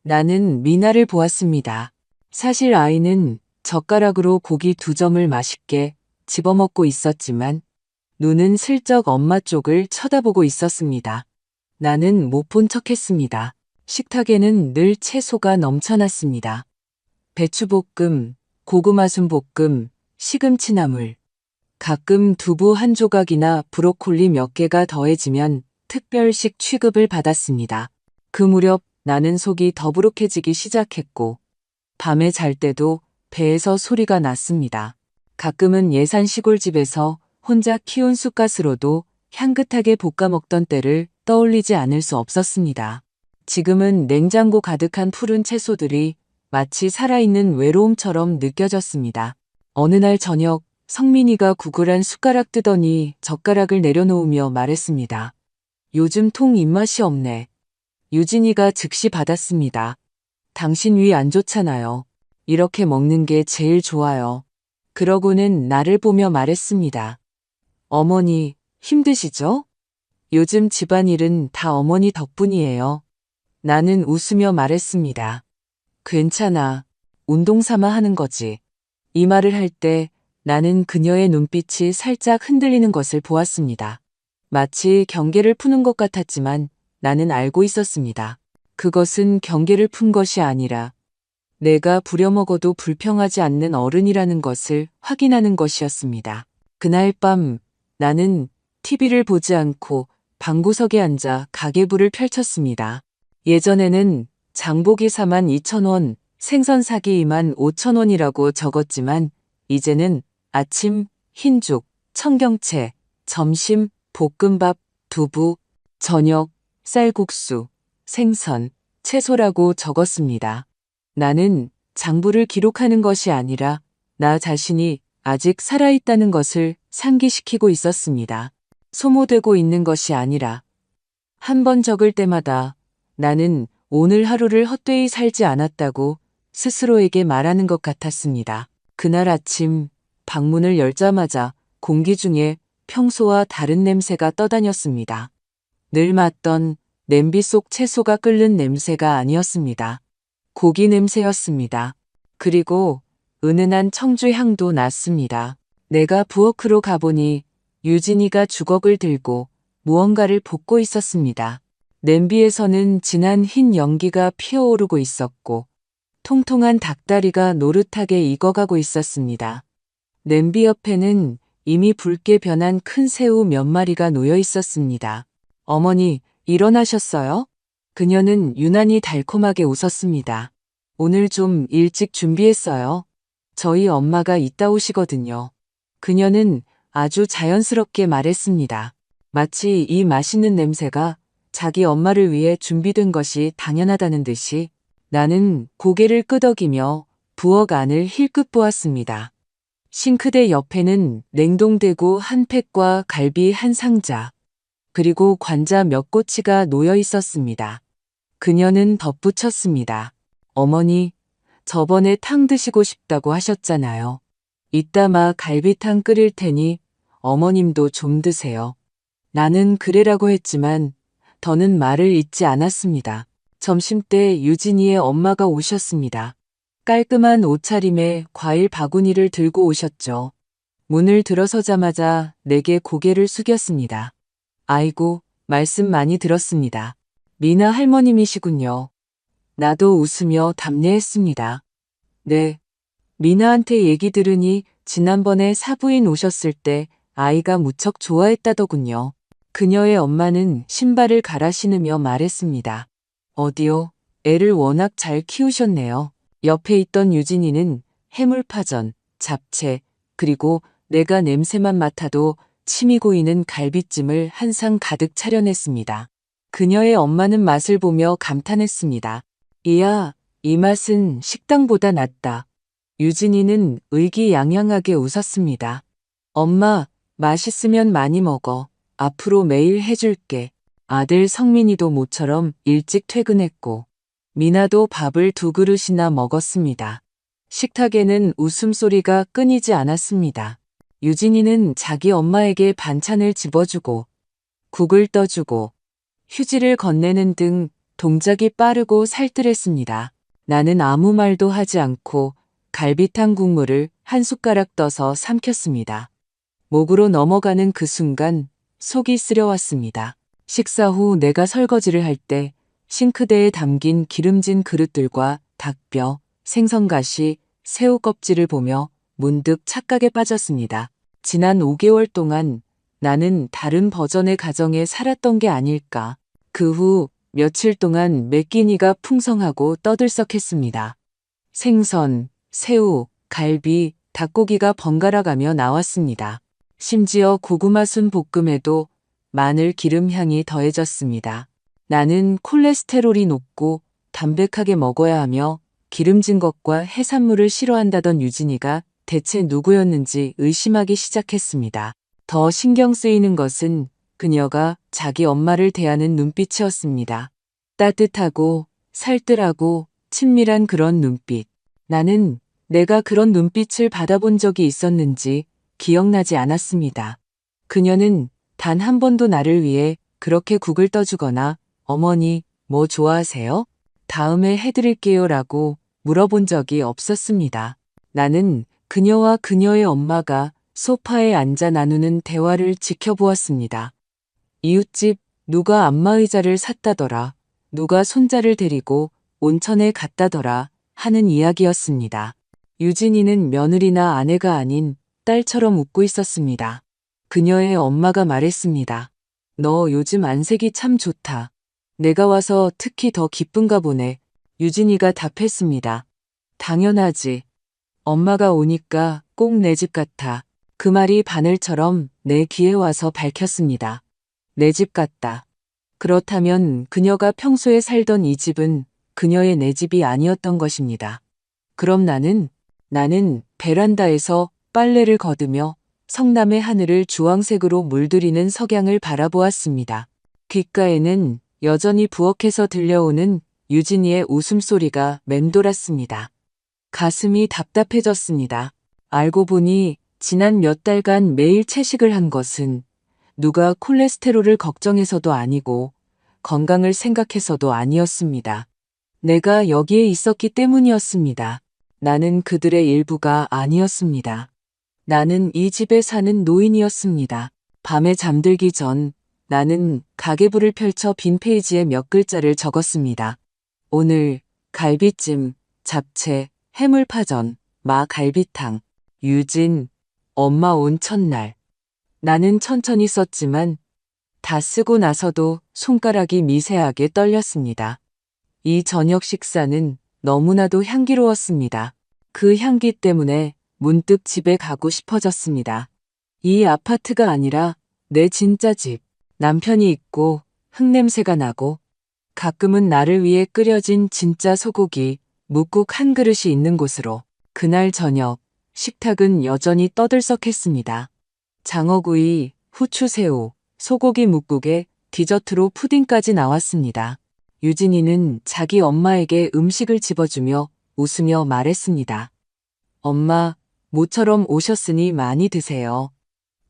나는 미나를 보았습니다. 사실 아이는 젓가락으로 고기 2점을 맛있게 집어먹고 있었지만 눈은 슬쩍 엄마 쪽을 쳐다보고 있었습니다. 나는 못 본 척했습니다. 식탁에는 늘 채소가 넘쳐났습니다. 배추볶음, 고구마순볶음, 시금치나물, 가끔 두부 한 조각이나 브로콜리 몇 개가 더해지면 특별식 취급을 받았습니다. 그 무렵 나는 속이 더부룩해지기 시작했고 밤에 잘 때도 배에서 소리가 났습니다. 가끔은 예산 시골집에서 혼자 키운 쑥갓으로도 향긋하게 볶아 먹던 때를 떠올리지 않을 수 없었습니다. 지금은 냉장고 가득한 푸른 채소들이 마치 살아있는 외로움처럼 느껴졌습니다. 어느 날 저녁 성민이가 구글한 숟가락 뜨더니 젓가락을 내려놓으며 말했습니다. 요즘 통 입맛이 없네. 유진이가 즉시 받았습니다. 당신 위 안 좋잖아요. 이렇게 먹는 게 제일 좋아요. 그러고는 나를 보며 말했습니다. 어머니, 힘드시죠? 요즘 집안일은 다 어머니 덕분이에요. 나는 웃으며 말했습니다. 괜찮아. 운동 삼아 하는 거지. 이 말을 할 때 나는 그녀의 눈빛이 살짝 흔들리는 것을 보았습니다. 마치 경계를 푸는 것 같았지만 나는 알고 있었습니다. 그것은 경계를 푼 것이 아니라 내가 부려먹어도 불평하지 않는 어른이라는 것을 확인하는 것이었습니다. 그날 밤 나는 TV를 보지 않고 방구석에 앉아 가계부를 펼쳤습니다. 예전에는 장보기 42,000원, 생선 사기 25,000원이라고 적었지만 이제는 아침 흰죽, 청경채, 점심 볶음밥, 두부, 저녁 쌀국수, 생선, 채소라고 적었습니다. 나는 장부를 기록하는 것이 아니라 나 자신이 아직 살아있다는 것을 상기시키고 있었습니다. 소모되고 있는 것이 아니라 한 번 적을 때마다 나는 오늘 하루를 헛되이 살지 않았다고 스스로에게 말하는 것 같았습니다. 그날 아침 방문을 열자마자 공기 중에 평소와 다른 냄새가 떠다녔습니다. 늘 맡던 냄비 속 채소가 끓는 냄새가 아니었습니다. 고기 냄새였습니다. 그리고 은은한 청주 향도 났습니다. 내가 부엌으로 가보니 유진이가 주걱을 들고 무언가를 볶고 있었습니다. 냄비에서는 진한 흰 연기가 피어오르고 있었고 통통한 닭다리가 노릇하게 익어가고 있었습니다. 냄비 옆에는 이미 붉게 변한 큰 새우 몇 마리가 놓여 있었습니다. 어머니, 일어나셨어요? 그녀는 유난히 달콤하게 웃었습니다. 오늘 좀 일찍 준비했어요. 저희 엄마가 이따 오시거든요. 그녀는 아주 자연스럽게 말했습니다. 마치 이 맛있는 냄새가 자기 엄마를 위해 준비된 것이 당연하다는 듯이 나는 고개를 끄덕이며 부엌 안을 힐끗 보았습니다. 싱크대 옆에는 냉동대구 한 팩과 갈비 한 상자, 그리고 관자 몇 꼬치가 놓여 있었습니다. 그녀는 덧붙였습니다. 어머니, 저번에 탕 드시고 싶다고 하셨잖아요. 이따 막 갈비탕 끓일 테니 어머님도 좀 드세요. 나는 그래라고 했지만 더는 말을 잇지 않았습니다. 점심때 유진이의 엄마가 오셨습니다. 깔끔한 옷차림에 과일 바구니를 들고 오셨죠. 문을 들어서자마자 내게 고개를 숙였습니다. 아이고, 말씀 많이 들었습니다. 미나 할머님이시군요. 나도 웃으며 답례했습니다. 네. 미나한테 얘기 들으니 지난번에 사부인 오셨을 때 아이가 무척 좋아했다더군요. 그녀의 엄마는 신발을 갈아 신으며 말했습니다. 어디요? 애를 워낙 잘 키우셨네요. 옆에 있던 유진이는 해물파전, 잡채, 그리고 내가 냄새만 맡아도 침이 고이는 갈비찜을 한 상 가득 차려냈습니다. 그녀의 엄마는 맛을 보며 감탄했습니다. 이야, 이 맛은 식당보다 낫다. 유진이는 의기양양하게 웃었습니다. 엄마, 맛있으면 많이 먹어. 앞으로 매일 해줄게. 아들 성민이도 모처럼 일찍 퇴근했고 미나도 밥을 2그릇이나 먹었습니다. 식탁에는 웃음소리가 끊이지 않았습니다. 유진이는 자기 엄마에게 반찬을 집어주고 국을 떠주고 휴지를 건네는 등 동작이 빠르고 살뜰했습니다. 나는 아무 말도 하지 않고 갈비탕 국물을 한 숟가락 떠서 삼켰습니다. 목으로 넘어가는 그 순간 속이 쓰려왔습니다. 식사 후 내가 설거지를 할 때 싱크대에 담긴 기름진 그릇들과 닭뼈, 생선가시, 새우 껍질을 보며 문득 착각에 빠졌습니다. 지난 5개월 동안 나는 다른 버전의 가정에 살았던 게 아닐까. 그 후 며칠 동안 매 끼니가 풍성하고 떠들썩했습니다. 생선, 새우, 갈비, 닭고기가 번갈아가며 나왔습니다. 심지어 고구마 순 볶음에도 마늘 기름 향이 더해졌습니다. 나는 콜레스테롤이 높고 담백하게 먹어야 하며 기름진 것과 해산물을 싫어한다던 유진이가 대체 누구였는지 의심하기 시작했습니다. 더 신경 쓰이는 것은 그녀가 자기 엄마를 대하는 눈빛이었습니다. 따뜻하고 살뜰하고 친밀한 그런 눈빛. 나는 내가 그런 눈빛을 받아본 적이 있었는지 기억나지 않았습니다. 그녀는 단 한 번도 나를 위해 그렇게 국을 떠주거나 어머니, 뭐 좋아하세요? 다음에 해드릴게요 라고 물어본 적이 없었습니다. 나는 그녀와 그녀의 엄마가 소파에 앉아 나누는 대화를 지켜보았습니다. 이웃집 누가 안마의자를 샀다더라, 누가 손자를 데리고 온천에 갔다더라 하는 이야기였습니다. 유진이는 며느리나 아내가 아닌 딸처럼 웃고 있었습니다. 그녀의 엄마가 말했습니다. 너 요즘 안색이 참 좋다. 내가 와서 특히 더 기쁜가 보네. 유진이가 답했습니다. 당연하지. 엄마가 오니까 꼭 내 집 같아. 그 말이 바늘처럼 내 귀에 와서 밝혔습니다. 내 집 같다. 그렇다면 그녀가 평소에 살던 이 집은 그녀의 내 집이 아니었던 것입니다. 그럼 나는 베란다에서 빨래를 거두며 성남의 하늘을 주황색으로 물들이는 석양을 바라보았습니다. 귓가에는 여전히 부엌에서 들려오는 유진이의 웃음소리가 맴돌았습니다. 가슴이 답답해졌습니다. 알고 보니 지난 몇 달간 매일 채식을 한 것은 누가 콜레스테롤을 걱정해서도 아니고 건강을 생각해서도 아니었습니다. 내가 여기에 있었기 때문이었습니다. 나는 그들의 일부가 아니었습니다. 나는 이 집에 사는 노인이었습니다. 밤에 잠들기 전 나는 가계부를 펼쳐 빈 페이지에 몇 글자를 적었습니다. 오늘 갈비찜, 잡채, 해물파전, 마갈비탕, 유진, 엄마 온 첫날. 나는 천천히 썼지만 다 쓰고 나서도 손가락이 미세하게 떨렸습니다. 이 저녁 식사는 너무나도 향기로웠습니다. 그 향기 때문에 문득 집에 가고 싶어졌습니다. 이 아파트가 아니라 내 진짜 집. 남편이 있고 흙냄새가 나고 가끔은 나를 위해 끓여진 진짜 소고기, 묵국 한 그릇이 있는 곳으로. 그날 저녁 식탁은 여전히 떠들썩했습니다. 장어구이, 후추새우, 소고기 묵국에 디저트로 푸딩까지 나왔습니다. 유진이는 자기 엄마에게 음식을 집어주며 웃으며 말했습니다. 엄마, 모처럼 오셨으니 많이 드세요.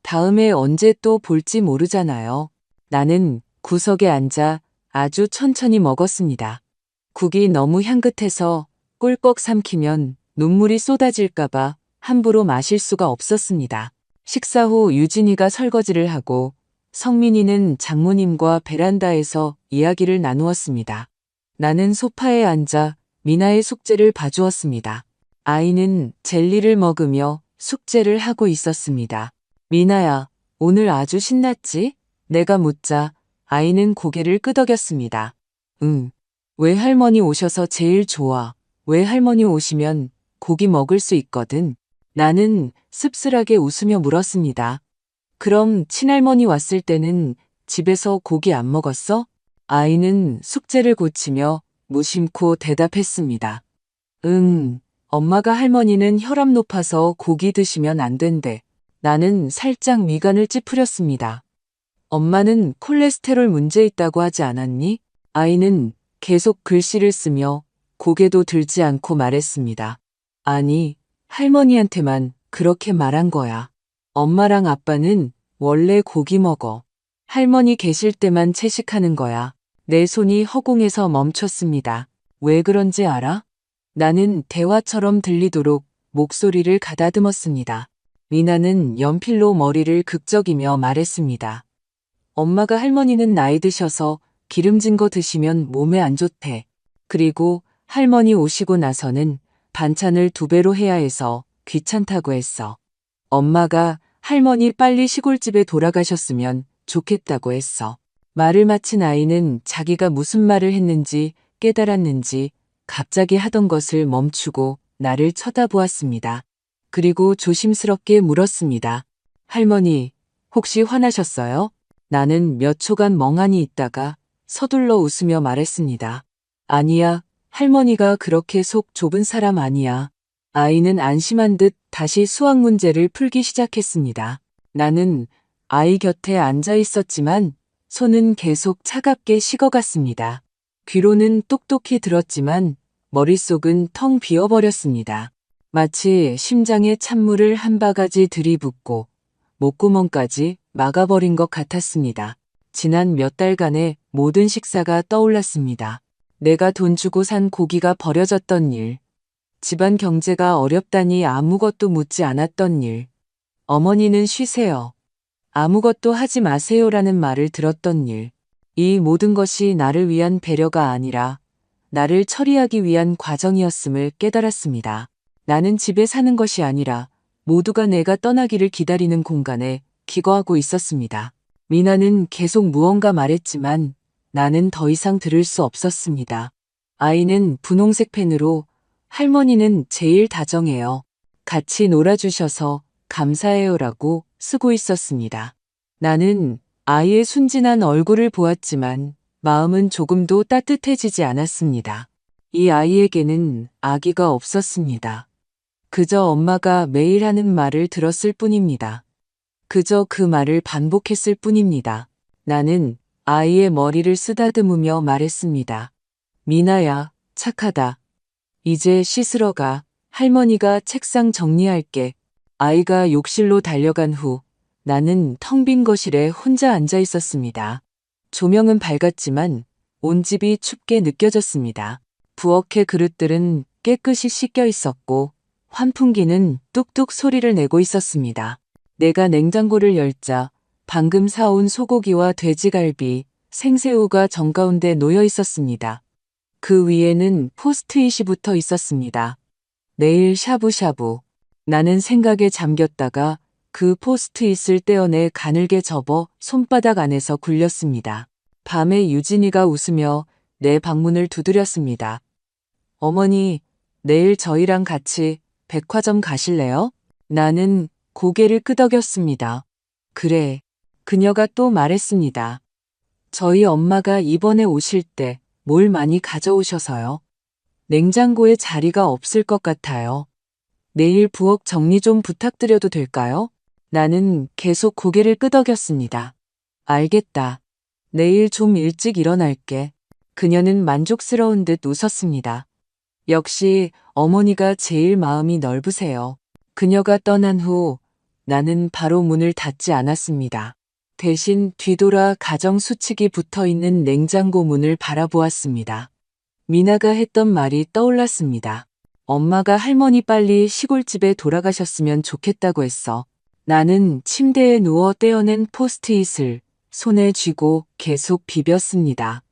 다음에 언제 또 볼지 모르잖아요. 나는 구석에 앉아 아주 천천히 먹었습니다. 국이 너무 향긋해서 꿀꺽 삼키면 눈물이 쏟아질까봐 함부로 마실 수가 없었습니다. 식사 후 유진이가 설거지를 하고 성민이는 장모님과 베란다에서 이야기를 나누었습니다. 나는 소파에 앉아 미나의 숙제를 봐주었습니다. 아이는 젤리를 먹으며 숙제를 하고 있었습니다. 미나야, 오늘 아주 신났지? 내가 묻자 아이는 고개를 끄덕였습니다. 응. 외할머니 오셔서 제일 좋아. 외할머니 오시면 고기 먹을 수 있거든. 나는 씁쓸하게 웃으며 물었습니다. 그럼 친할머니 왔을 때는 집에서 고기 안 먹었어? 아이는 숙제를 고치며 무심코 대답했습니다. 응, 엄마가 할머니는 혈압 높아서 고기 드시면 안 된대. 나는 살짝 미간을 찌푸렸습니다. 엄마는 콜레스테롤 문제 있다고 하지 않았니? 아이는 계속 글씨를 쓰며 고개도 들지 않고 말했습니다. 아니, 할머니한테만 그렇게 말한 거야. 엄마랑 아빠는 원래 고기 먹어. 할머니 계실 때만 채식하는 거야. 내 손이 허공에서 멈췄습니다. 왜 그런지 알아? 나는 대화처럼 들리도록 목소리를 가다듬었습니다. 미나는 연필로 머리를 극적이며 말했습니다. 엄마가 할머니는 나이 드셔서 기름진 거 드시면 몸에 안 좋대. 그리고 할머니 오시고 나서는 반찬을 2배로 해야 해서 귀찮다고 했어. 엄마가 할머니 빨리 시골집에 돌아가셨으면 좋겠다고 했어. 말을 마친 아이는 자기가 무슨 말을 했는지 깨달았는지 갑자기 하던 것을 멈추고 나를 쳐다보았습니다. 그리고 조심스럽게 물었습니다. 할머니, 혹시 화나셨어요? 나는 몇 초간 멍하니 있다가 서둘러 웃으며 말했습니다. 아니야, 할머니가 그렇게 속 좁은 사람 아니야. 아이는 안심한 듯 다시 수학 문제를 풀기 시작했습니다. 나는 아이 곁에 앉아 있었지만 손은 계속 차갑게 식어갔습니다. 귀로는 똑똑히 들었지만 머릿속은 텅 비어버렸습니다. 마치 심장에 찬물을 한 바가지 들이붓고 목구멍까지 막아버린 것 같았습니다. 지난 몇 달간의 모든 식사가 떠올랐습니다. 내가 돈 주고 산 고기가 버려졌던 일, 집안 경제가 어렵다니 아무것도 묻지 않았던 일, 어머니는 쉬세요. 아무것도 하지 마세요라는 말을 들었던 일, 이 모든 것이 나를 위한 배려가 아니라 나를 처리하기 위한 과정이었음을 깨달았습니다. 나는 집에 사는 것이 아니라 모두가 내가 떠나기를 기다리는 공간에 기거하고 있었습니다. 미나는 계속 무언가 말했지만 나는 더 이상 들을 수 없었습니다. 아이는 분홍색 펜으로 할머니는 제일 다정해요. 같이 놀아주셔서 감사해요라고 쓰고 있었습니다. 나는 아이의 순진한 얼굴을 보았지만 마음은 조금도 따뜻해지지 않았습니다. 이 아이에게는 아기가 없었습니다. 그저 엄마가 매일 하는 말을 들었을 뿐입니다. 그저 그 말을 반복했을 뿐입니다. 나는 아이의 머리를 쓰다듬으며 말했습니다. 미나야, 착하다. 이제 씻으러 가. 할머니가 책상 정리할게. 아이가 욕실로 달려간 후 나는 텅 빈 거실에 혼자 앉아 있었습니다. 조명은 밝았지만 온 집이 춥게 느껴졌습니다. 부엌의 그릇들은 깨끗이 씻겨 있었고 환풍기는 뚝뚝 소리를 내고 있었습니다. 내가 냉장고를 열자 방금 사온 소고기와 돼지갈비, 생새우가 정가운데 놓여 있었습니다. 그 위에는 포스트잇이 붙어 있었습니다. 내일 샤브샤브. 나는 생각에 잠겼다가 그 포스트잇을 떼어내 가늘게 접어 손바닥 안에서 굴렸습니다. 밤에 유진이가 웃으며 내 방문을 두드렸습니다. 어머니, 내일 저희랑 같이 백화점 가실래요? 나는 고개를 끄덕였습니다. 그래. 그녀가 또 말했습니다. 저희 엄마가 이번에 오실 때 뭘 많이 가져오셔서요. 냉장고에 자리가 없을 것 같아요. 내일 부엌 정리 좀 부탁드려도 될까요? 나는 계속 고개를 끄덕였습니다. 알겠다. 내일 좀 일찍 일어날게. 그녀는 만족스러운 듯 웃었습니다. 역시 어머니가 제일 마음이 넓으세요. 그녀가 떠난 후 나는 바로 문을 닫지 않았습니다. 대신 뒤돌아 가정수칙이 붙어 있는 냉장고 문을 바라보았습니다. 미나가 했던 말이 떠올랐습니다. 엄마가 할머니 빨리 시골집에 돌아가셨으면 좋겠다고 했어. 나는 침대에 누워 떼어낸 포스트잇을 손에 쥐고 계속 비볐습니다.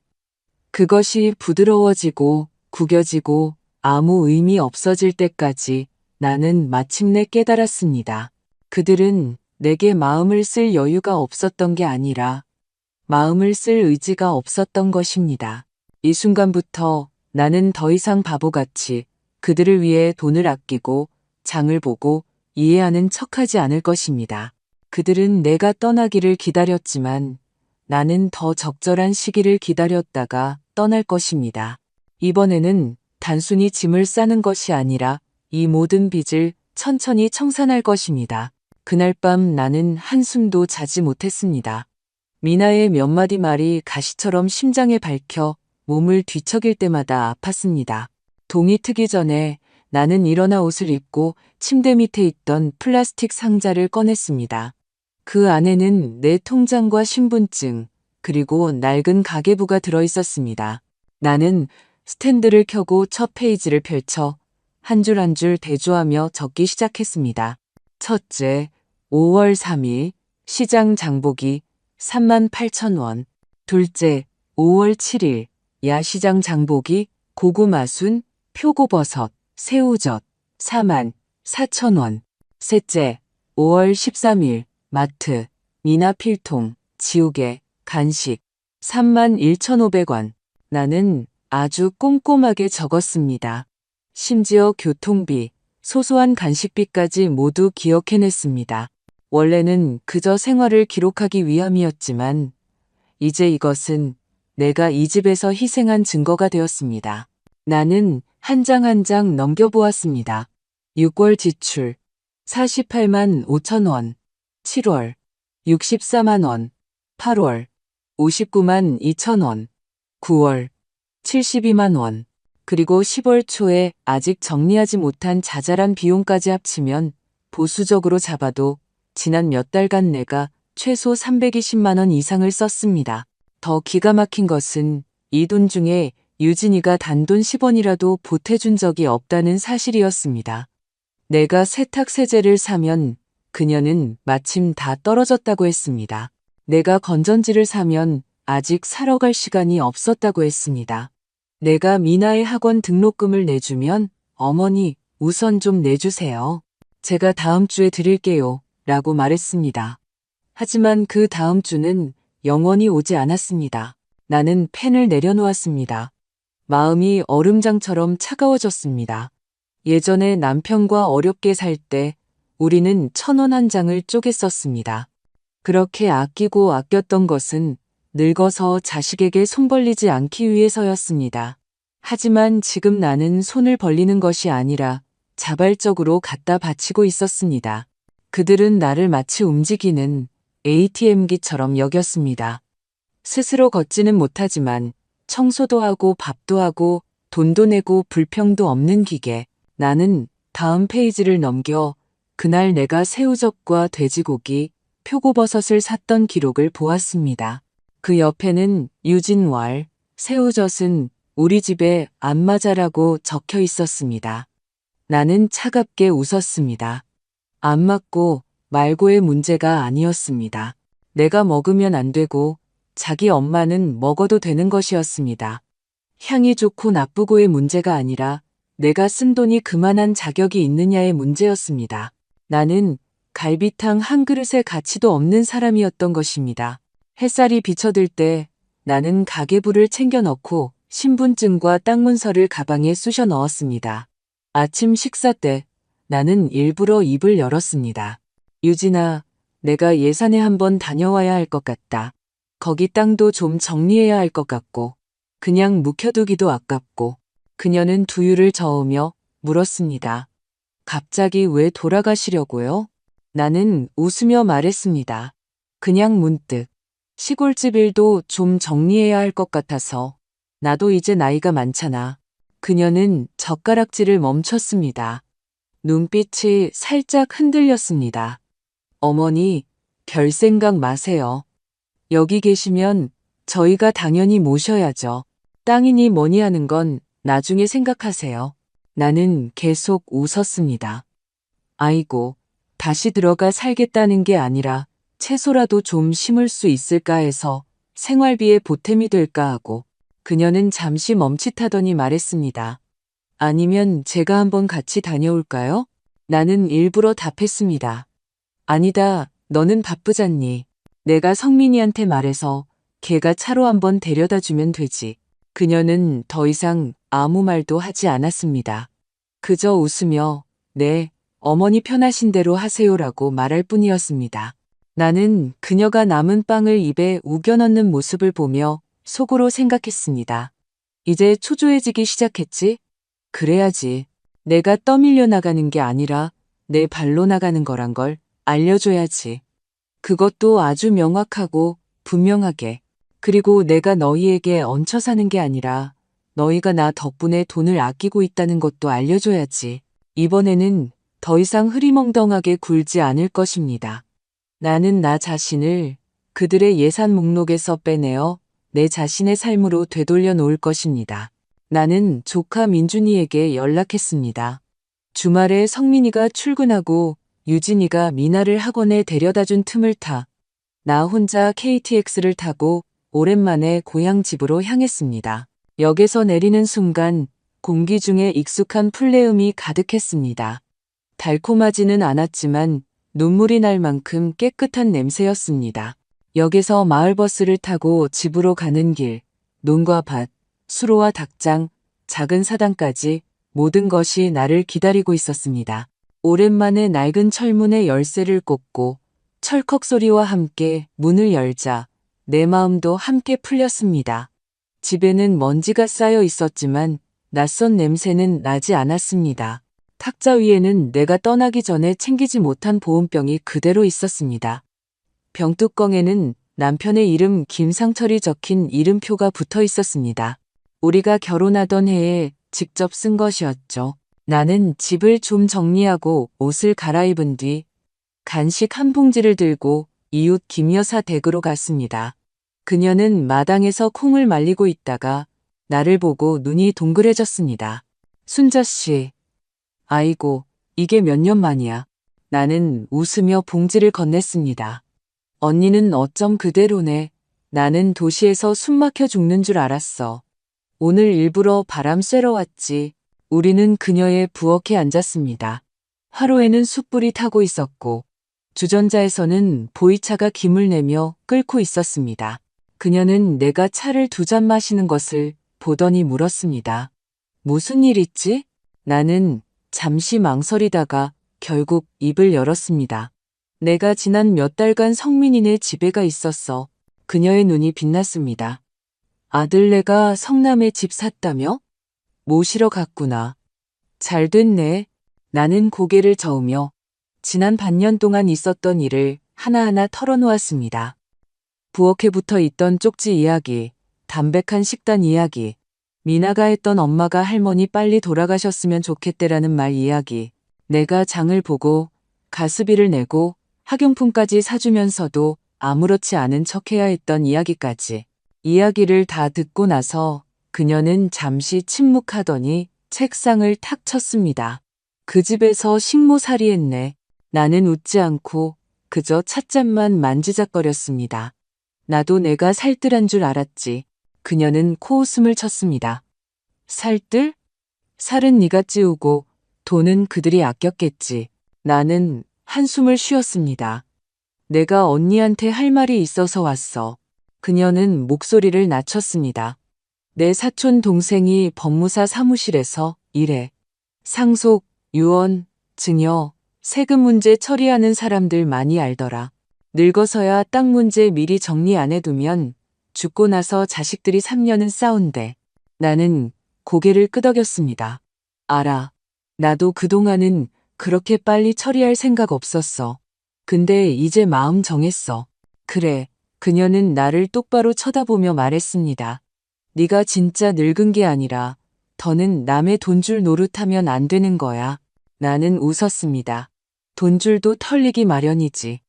그것이 부드러워지고 구겨지고 아무 의미 없어질 때까지 나는 마침내 깨달았습니다. 그들은 내게 마음을 쓸 여유가 없었던 게 아니라 마음을 쓸 의지가 없었던 것입니다. 이 순간부터 나는 더 이상 바보같이 그들을 위해 돈을 아끼고 장을 보고 이해하는 척하지 않을 것입니다. 그들은 내가 떠나기를 기다렸지만 나는 더 적절한 시기를 기다렸다가 떠날 것입니다. 이번에는 단순히 짐을 싸는 것이 아니라 이 모든 빚을 천천히 청산할 것입니다. 그날 밤 나는 한숨도 자지 못했습니다. 미나의 몇 마디 말이 가시처럼 심장에 박혀 몸을 뒤척일 때마다 아팠습니다. 동이 트기 전에 나는 일어나 옷을 입고 침대 밑에 있던 플라스틱 상자를 꺼냈습니다. 그 안에는 내 통장과 신분증, 그리고 낡은 가계부가 들어 있었습니다. 나는 스탠드를 켜고 첫 페이지를 펼쳐 한 줄 한 줄 대조하며 적기 시작했습니다. 첫째, 5월 3일 시장 장보기 38,000원. 둘째, 5월 7일 야시장 장보기 고구마 순, 표고버섯, 새우젓 44,000원. 셋째, 5월 13일 마트 미나 필통, 지우개, 간식 31,500원. 나는 아주 꼼꼼하게 적었습니다. 심지어 교통비, 소소한 간식비까지 모두 기억해냈습니다. 원래는 그저 생활을 기록하기 위함이었지만 이제 이것은 내가 이 집에서 희생한 증거가 되었습니다. 나는 한 장 한 장 넘겨보았습니다. 6월 지출 48만 5천 원, 7월 64만 원, 8월 59만 2천 원, 9월 72만 원, 그리고 10월 초에 아직 정리하지 못한 자잘한 비용까지 합치면 보수적으로 잡아도 지난 몇 달간 내가 최소 320만 원 이상을 썼습니다. 더 기가 막힌 것은 이 돈 중에 유진이가 단돈 10원이라도 보태준 적이 없다는 사실이었습니다. 내가 세탁세제를 사면 그녀는 마침 다 떨어졌다고 했습니다. 내가 건전지를 사면 아직 사러 갈 시간이 없었다고 했습니다. 내가 미나의 학원 등록금을 내주면 어머니 우선 좀 내주세요. 제가 다음 주에 드릴게요. 라고 말했습니다. 하지만 그 다음 주는 영원히 오지 않았습니다. 나는 펜을 내려놓았습니다. 마음이 얼음장처럼 차가워졌습니다. 예전에 남편과 어렵게 살 때 우리는 1,000원 한 장을 쪼개 썼습니다. 그렇게 아끼고 아꼈던 것은 늙어서 자식에게 손 벌리지 않기 위해서였습니다. 하지만 지금 나는 손을 벌리는 것이 아니라 자발적으로 갖다 바치고 있었습니다. 그들은 나를 마치 움직이는 ATM기처럼 여겼습니다. 스스로 걷지는 못하지만 청소도 하고 밥도 하고 돈도 내고 불평도 없는 기계. 나는 다음 페이지를 넘겨 그날 내가 새우젓과 돼지고기, 표고버섯을 샀던 기록을 보았습니다. 그 옆에는 유진왈, 새우젓은 우리 집에 안마자라고 적혀 있었습니다. 나는 차갑게 웃었습니다. 안 맞고 말고의 문제가 아니었습니다. 내가 먹으면 안 되고 자기 엄마는 먹어도 되는 것이었습니다. 향이 좋고 나쁘고의 문제가 아니라 내가 쓴 돈이 그만한 자격이 있느냐의 문제였습니다. 나는 갈비탕 한 그릇의 가치도 없는 사람이었던 것입니다. 햇살이 비쳐들 때 나는 가계부를 챙겨 넣고 신분증과 땅 문서를 가방에 쑤셔 넣었습니다. 아침 식사 때 나는 일부러 입을 열었습니다. 유진아, 내가 예산에 한번 다녀와야 할 것 같다. 거기 땅도 좀 정리해야 할 것 같고 그냥 묵혀두기도 아깝고. 그녀는 두유를 저으며 물었습니다. 갑자기 왜 돌아가시려고요? 나는 웃으며 말했습니다. 그냥 문득 시골집 일도 좀 정리해야 할 것 같아서. 나도 이제 나이가 많잖아. 그녀는 젓가락질을 멈췄습니다. 눈빛이 살짝 흔들렸습니다. 어머니, 별 생각 마세요. 여기 계시면 저희가 당연히 모셔야죠. 땅이니 뭐니 하는 건 나중에 생각하세요. 나는 계속 웃었습니다. 아이고, 다시 들어가 살겠다는 게 아니라 채소라도 좀 심을 수 있을까 해서 생활비에 보탬이 될까 하고. 그녀는 잠시 멈칫하더니 말했습니다. 아니면 제가 한번 같이 다녀올까요? 나는 일부러 답했습니다. 아니다, 너는 바쁘잖니. 내가 성민이한테 말해서 걔가 차로 한번 데려다 주면 되지. 그녀는 더 이상 아무 말도 하지 않았습니다. 그저 웃으며 네, 어머니 편하신 대로 하세요라고 말할 뿐이었습니다. 나는 그녀가 남은 빵을 입에 우겨 넣는 모습을 보며 속으로 생각했습니다. 이제 초조해지기 시작했지? 그래야지. 내가 떠밀려 나가는 게 아니라 내 발로 나가는 거란 걸 알려줘야지. 그것도 아주 명확하고 분명하게. 그리고 내가 너희에게 얹혀 사는 게 아니라 너희가 나 덕분에 돈을 아끼고 있다는 것도 알려줘야지. 이번에는 더 이상 흐리멍덩하게 굴지 않을 것입니다. 나는 나 자신을 그들의 예산 목록에서 빼내어 내 자신의 삶으로 되돌려 놓을 것입니다. 나는 조카 민준이에게 연락했습니다. 주말에 성민이가 출근하고 유진이가 미나를 학원에 데려다 준 틈을 타 나 혼자 KTX를 타고 오랜만에 고향 집으로 향했습니다. 역에서 내리는 순간 공기 중에 익숙한 풀내음이 가득했습니다. 달콤하지는 않았지만 눈물이 날 만큼 깨끗한 냄새였습니다. 역에서 마을버스를 타고 집으로 가는 길, 논과 밭, 수로와 닭장, 작은 사당까지 모든 것이 나를 기다리고 있었습니다. 오랜만에 낡은 철문에 열쇠를 꽂고 철컥 소리와 함께 문을 열자 내 마음도 함께 풀렸습니다. 집에는 먼지가 쌓여 있었지만 낯선 냄새는 나지 않았습니다. 탁자 위에는 내가 떠나기 전에 챙기지 못한 보온병이 그대로 있었습니다. 병뚜껑에는 남편의 이름 김상철이 적힌 이름표가 붙어 있었습니다. 우리가 결혼하던 해에 직접 쓴 것이었죠. 나는 집을 좀 정리하고 옷을 갈아입은 뒤 간식 한 봉지를 들고 이웃 김 여사 댁으로 갔습니다. 그녀는 마당에서 콩을 말리고 있다가 나를 보고 눈이 동그래졌습니다. 순자 씨. 아이고, 이게 몇 년 만이야. 나는 웃으며 봉지를 건넸습니다. 언니는 어쩜 그대로네. 나는 도시에서 숨 막혀 죽는 줄 알았어. 오늘 일부러 바람 쐬러 왔지. 우리는 그녀의 부엌에 앉았습니다. 화로에는 숯불이 타고 있었고 주전자에서는 보이차가 김을 내며 끓고 있었습니다. 그녀는 내가 차를 두 잔 마시는 것을 보더니 물었습니다. 무슨 일 있지? 나는 잠시 망설이다가 결국 입을 열었습니다. 내가 지난 몇 달간 성민이네 집에 가 있었어. 그녀의 눈이 빛났습니다. 아들네가 성남에 집 샀다며? 모시러 갔구나. 잘 됐네. 나는 고개를 저으며 지난 반년 동안 있었던 일을 하나하나 털어놓았습니다. 부엌에 붙어 있던 쪽지 이야기, 담백한 식단 이야기, 미나가 했던 엄마가 할머니 빨리 돌아가셨으면 좋겠대라는 말 이야기, 내가 장을 보고 가스비를 내고 학용품까지 사주면서도 아무렇지 않은 척해야 했던 이야기까지. 이야기를 다 듣고 나서 그녀는 잠시 침묵하더니 책상을 탁 쳤습니다. 그 집에서 식모살이했네. 나는 웃지 않고 그저 찻잔만 만지작거렸습니다. 나도 내가 살뜰한 줄 알았지. 그녀는 코웃음을 쳤습니다. 살뜰? 살은 네가 찌우고 돈은 그들이 아꼈겠지. 나는 한숨을 쉬었습니다. 내가 언니한테 할 말이 있어서 왔어. 그녀는 목소리를 낮췄습니다. 내 사촌 동생이 법무사 사무실에서 일해. 상속, 유언, 증여, 세금 문제 처리하는 사람들 많이 알더라. 늙어서야 땅 문제 미리 정리 안 해두면 죽고 나서 자식들이 3년은 싸운대. 나는 고개를 끄덕였습니다. 알아. 나도 그동안은 그렇게 빨리 처리할 생각 없었어. 근데 이제 마음 정했어. 그래. 그녀는 나를 똑바로 쳐다보며 말했습니다. 네가 진짜 늙은 게 아니라 더는 남의 돈줄 노릇하면 안 되는 거야. 나는 웃었습니다. 돈줄도 털리기 마련이지.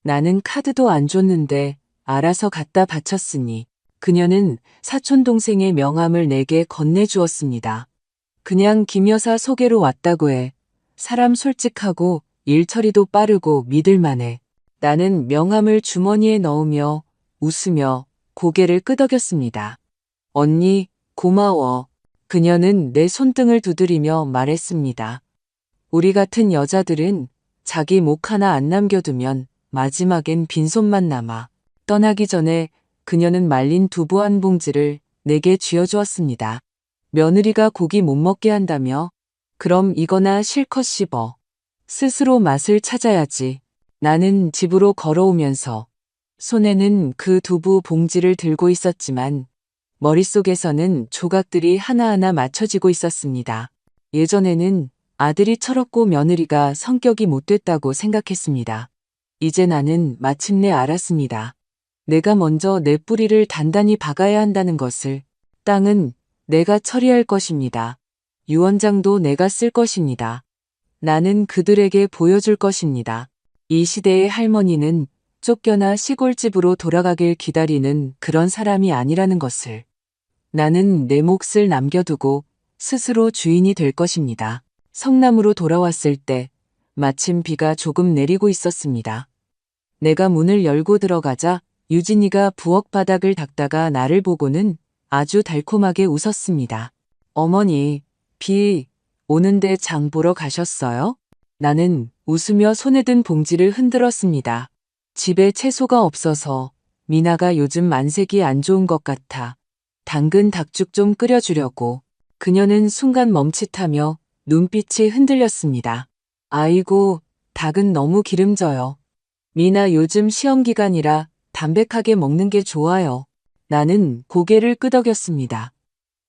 나는 카드도 안 줬는데 알아서 갖다 바쳤으니. 그녀는 사촌동생의 명함을 내게 건네주었습니다. 그냥 김 여사 소개로 왔다고 해. 사람 솔직하고 일처리도 빠르고 믿을만해. 나는 명함을 주머니에 넣으며 웃으며 고개를 끄덕였습니다. 언니, 고마워. 그녀는 내 손등을 두드리며 말했습니다. 우리 같은 여자들은 자기 목 하나 안 남겨두면 마지막엔 빈손만 남아. 떠나기 전에 그녀는 말린 두부 한 봉지를 내게 쥐어주었습니다. 며느리가 고기 못 먹게 한다며? 그럼 이거나 실컷 씹어. 스스로 맛을 찾아야지. 나는 집으로 걸어오면서 손에는 그 두부 봉지를 들고 있었지만 머릿속에서는 조각들이 하나하나 맞춰지고 있었습니다. 예전에는 아들이 철없고 며느리가 성격이 못됐다고 생각했습니다. 이제 나는 마침내 알았습니다. 내가 먼저 내 뿌리를 단단히 박아야 한다는 것을. 땅은 내가 처리할 것입니다. 유언장도 내가 쓸 것입니다. 나는 그들에게 보여줄 것입니다. 이 시대의 할머니는 쫓겨나 시골집으로 돌아가길 기다리는 그런 사람이 아니라는 것을. 나는 내 몫을 남겨두고 스스로 주인이 될 것입니다. 성남으로 돌아왔을 때 마침 비가 조금 내리고 있었습니다. 내가 문을 열고 들어가자 유진이가 부엌 바닥을 닦다가 나를 보고는 아주 달콤하게 웃었습니다. 어머니, 비 오는데 장 보러 가셨어요? 나는 웃으며 손에 든 봉지를 흔들었습니다. 집에 채소가 없어서 미나가 요즘 안색이 안 좋은 것 같아. 당근 닭죽 좀 끓여주려고. 그녀는 순간 멈칫하며 눈빛이 흔들렸습니다. 아이고, 닭은 너무 기름져요. 미나 요즘 시험 기간이라 담백하게 먹는 게 좋아요. 나는 고개를 끄덕였습니다.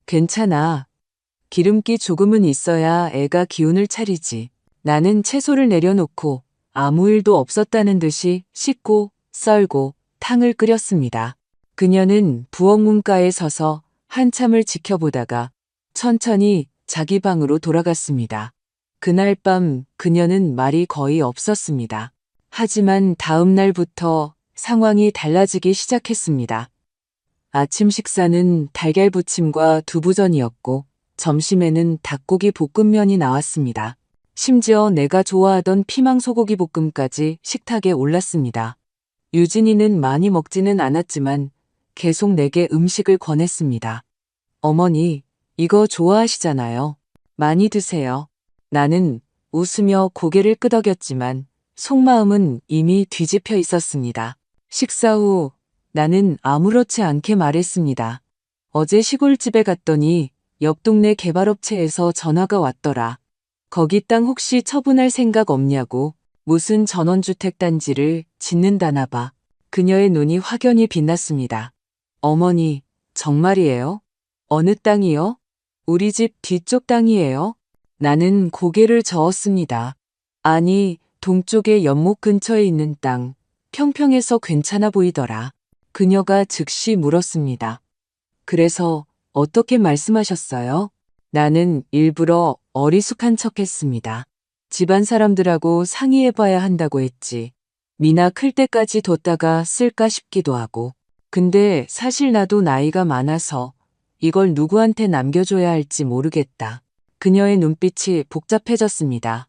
괜찮아. 기름기 조금은 있어야 애가 기운을 차리지. 나는 채소를 내려놓고 아무 일도 없었다는 듯이 씻고 썰고 탕을 끓였습니다. 그녀는 부엌 문가에 서서 한참을 지켜보다가 천천히 자기 방으로 돌아갔습니다. 그날 밤 그녀는 말이 거의 없었습니다. 하지만 다음 날부터 상황이 달라지기 시작했습니다. 아침 식사는 달걀 부침과 두부전이었고 점심에는 닭고기 볶음면이 나왔습니다. 심지어 내가 좋아하던 피망 소고기 볶음까지 식탁에 올랐습니다. 유진이는 많이 먹지는 않았지만 계속 내게 음식을 권했습니다. 어머니, 이거 좋아하시잖아요. 많이 드세요. 나는 웃으며 고개를 끄덕였지만 속마음은 이미 뒤집혀 있었습니다. 식사 후 나는 아무렇지 않게 말했습니다. 어제 시골집에 갔더니 옆 동네 개발업체에서 전화가 왔더라. 거기 땅 혹시 처분할 생각 없냐고. 무슨 전원주택 단지를 짓는다나 봐. 그녀의 눈이 확연히 빛났습니다. 어머니, 정말이에요? 어느 땅이요? 우리 집 뒤쪽 땅이에요? 나는 고개를 저었습니다. 아니, 동쪽의 연못 근처에 있는 땅. 평평해서 괜찮아 보이더라. 그녀가 즉시 물었습니다. 그래서 어떻게 말씀하셨어요? 나는 일부러 어리숙한 척했습니다. 집안 사람들하고 상의해봐야 한다고 했지. 미나 클 때까지 뒀다가 쓸까 싶기도 하고. 근데 사실 나도 나이가 많아서 이걸 누구한테 남겨줘야 할지 모르겠다. 그녀의 눈빛이 복잡해졌습니다.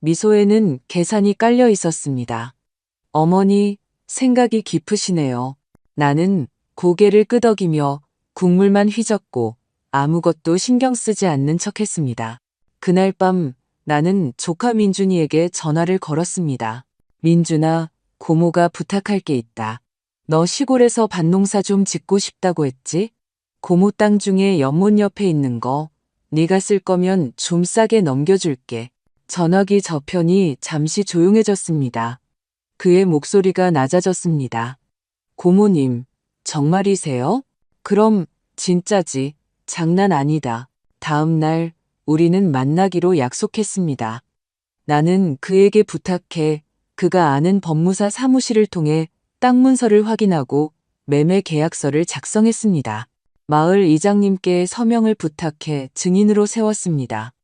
미소에는 계산이 깔려 있었습니다. 어머니, 생각이 깊으시네요. 나는 고개를 끄덕이며 국물만 휘젓고 아무것도 신경 쓰지 않는 척했습니다. 그날 밤 나는 조카 민준이에게 전화를 걸었습니다. 민준아, 고모가 부탁할 게 있다. 너 시골에서 밭농사 좀 짓고 싶다고 했지? 고모 땅 중에 연못 옆에 있는 거 네가 쓸 거면 좀 싸게 넘겨줄게. 전화기 저편이 잠시 조용해졌습니다. 그의 목소리가 낮아졌습니다. 고모님, 정말이세요? 그럼 진짜지. 장난 아니다. 다음 날 우리는 만나기로 약속했습니다. 나는 그에게 부탁해 그가 아는 법무사 사무실을 통해 땅 문서를 확인하고 매매 계약서를 작성했습니다. 마을 이장님께 서명을 부탁해 증인으로 세웠습니다.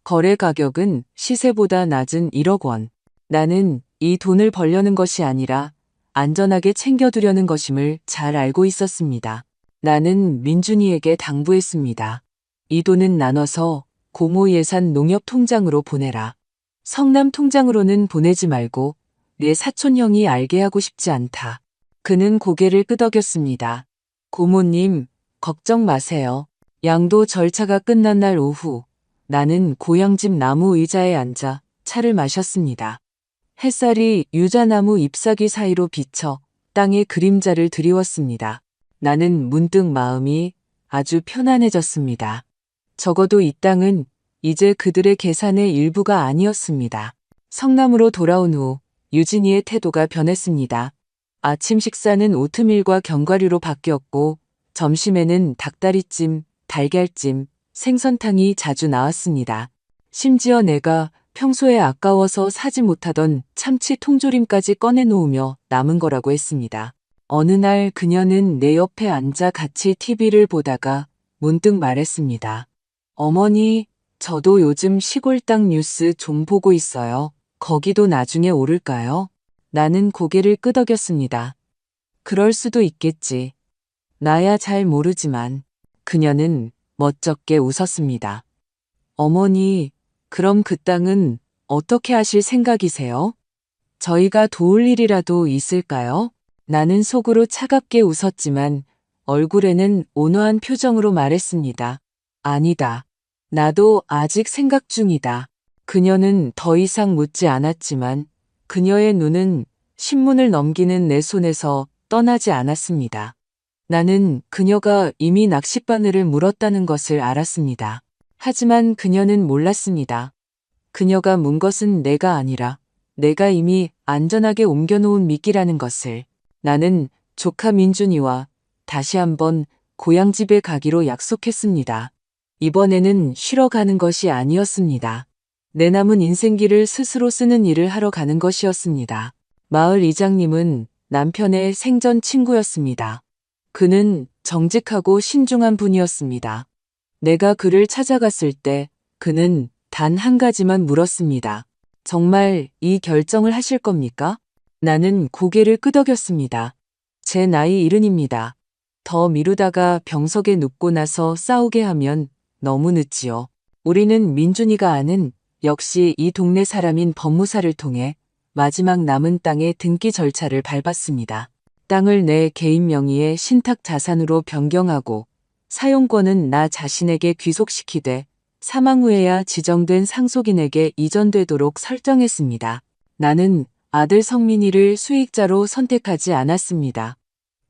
거래 가격은 시세보다 낮은 1억 원. 나는 이 돈을 벌려는 것이 아니라 안전하게 챙겨두려는 것임을 잘 알고 있었습니다. 나는 민준이에게 당부했습니다. 이 돈은 나눠서 고모 예산 농협 통장으로 보내라. 성남 통장으로는 보내지 말고 내 사촌형이 알게 하고 싶지 않다. 그는 고개를 끄덕였습니다. 고모님, 걱정 마세요. 양도 절차가 끝난 날 오후, 나는 고향집 나무 의자에 앉아 차를 마셨습니다. 햇살이 유자나무 잎사귀 사이로 비쳐 땅에 그림자를 드리웠습니다. 나는 문득 마음이 아주 편안해졌습니다. 적어도 이 땅은 이제 그들의 계산의 일부가 아니었습니다. 성남으로 돌아온 후 유진이의 태도가 변했습니다. 아침 식사는 오트밀과 견과류로 바뀌었고 점심에는 닭다리찜, 달걀찜, 생선탕이 자주 나왔습니다. 심지어 내가 평소에 아까워서 사지 못하던 참치 통조림까지 꺼내놓으며 남은 거라고 했습니다. 어느 날 그녀는 내 옆에 앉아 같이 TV를 보다가 문득 말했습니다. 어머니, 저도 요즘 시골 땅 뉴스 좀 보고 있어요. 거기도 나중에 오를까요? 나는 고개를 끄덕였습니다. 그럴 수도 있겠지. 나야 잘 모르지만 그녀는 멋쩍게 웃었습니다. 어머니, 그럼 그 땅은 어떻게 하실 생각이세요? 저희가 도울 일이라도 있을까요? 나는 속으로 차갑게 웃었지만 얼굴에는 온화한 표정으로 말했습니다. 아니다. 나도 아직 생각 중이다. 그녀는 더 이상 묻지 않았지만 그녀의 눈은 신문을 넘기는 내 손에서 떠나지 않았습니다. 나는 그녀가 이미 낚싯바늘을 물었다는 것을 알았습니다. 하지만 그녀는 몰랐습니다. 그녀가 문 것은 내가 아니라 내가 이미 안전하게 옮겨놓은 미끼라는 것을. 나는 조카 민준이와 다시 한번 고향집에 가기로 약속했습니다. 이번에는 쉬러 가는 것이 아니었습니다. 내 남은 인생길을 스스로 쓰는 일을 하러 가는 것이었습니다. 마을 이장님은 남편의 생전 친구였습니다. 그는 정직하고 신중한 분이었습니다. 내가 그를 찾아갔을 때 그는 단 한 가지만 물었습니다. 정말 이 결정을 하실 겁니까? 나는 고개를 끄덕였습니다. 제 나이 70입니다. 더 미루다가 병석에 눕고 나서 싸우게 하면 너무 늦지요. 우리는 민준이가 아는 역시 이 동네 사람인 법무사를 통해 마지막 남은 땅의 등기 절차를 밟았습니다. 땅을 내 개인 명의의 신탁 자산으로 변경하고 사용권은 나 자신에게 귀속시키되 사망 후에야 지정된 상속인에게 이전되도록 설정했습니다. 나는 아들 성민이를 수익자로 선택하지 않았습니다.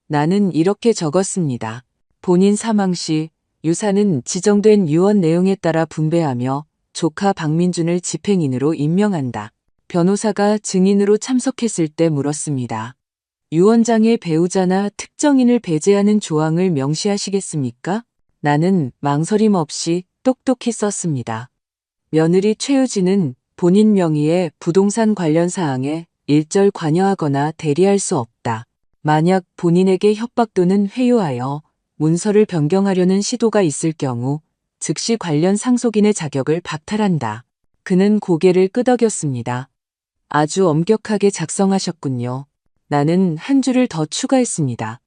나는 이렇게 적었습니다. 본인 사망 시 유산은 지정된 유언 내용에 따라 분배하며 조카 박민준을 집행인으로 임명한다. 변호사가 증인으로 참석했을 때 물었습니다. 유언장에 배우자나 특정인을 배제하는 조항을 명시하시겠습니까? 나는 망설임 없이 똑똑히 썼습니다. 며느리 최유진은 본인 명의의 부동산 관련 사항에 일절 관여하거나 대리할 수 없다. 만약 본인에게 협박 또는 회유하여 문서를 변경하려는 시도가 있을 경우 즉시 관련 상속인의 자격을 박탈한다. 그는 고개를 끄덕였습니다. 아주 엄격하게 작성하셨군요. 나는 한 줄을 더 추가했습니다.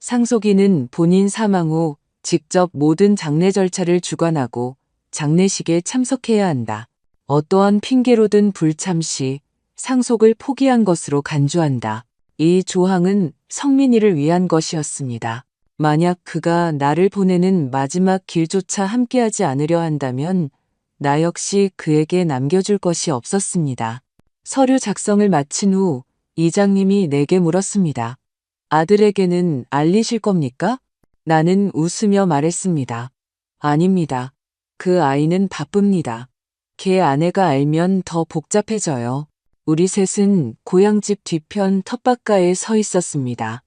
상속인은 본인 사망 후 직접 모든 장례 절차를 주관하고 장례식에 참석해야 한다. 어떠한 핑계로든 불참 시 상속을 포기한 것으로 간주한다. 이 조항은 성민이를 위한 것이었습니다. 만약 그가 나를 보내는 마지막 길조차 함께하지 않으려 한다면 나 역시 그에게 남겨줄 것이 없었습니다. 서류 작성을 마친 후 이장님이 내게 물었습니다. 아들에게는 알리실 겁니까? 나는 웃으며 말했습니다. 아닙니다. 그 아이는 바쁩니다. 걔 아내가 알면 더 복잡해져요. 우리 셋은 고향집 뒤편 텃밭가에 서 있었습니다.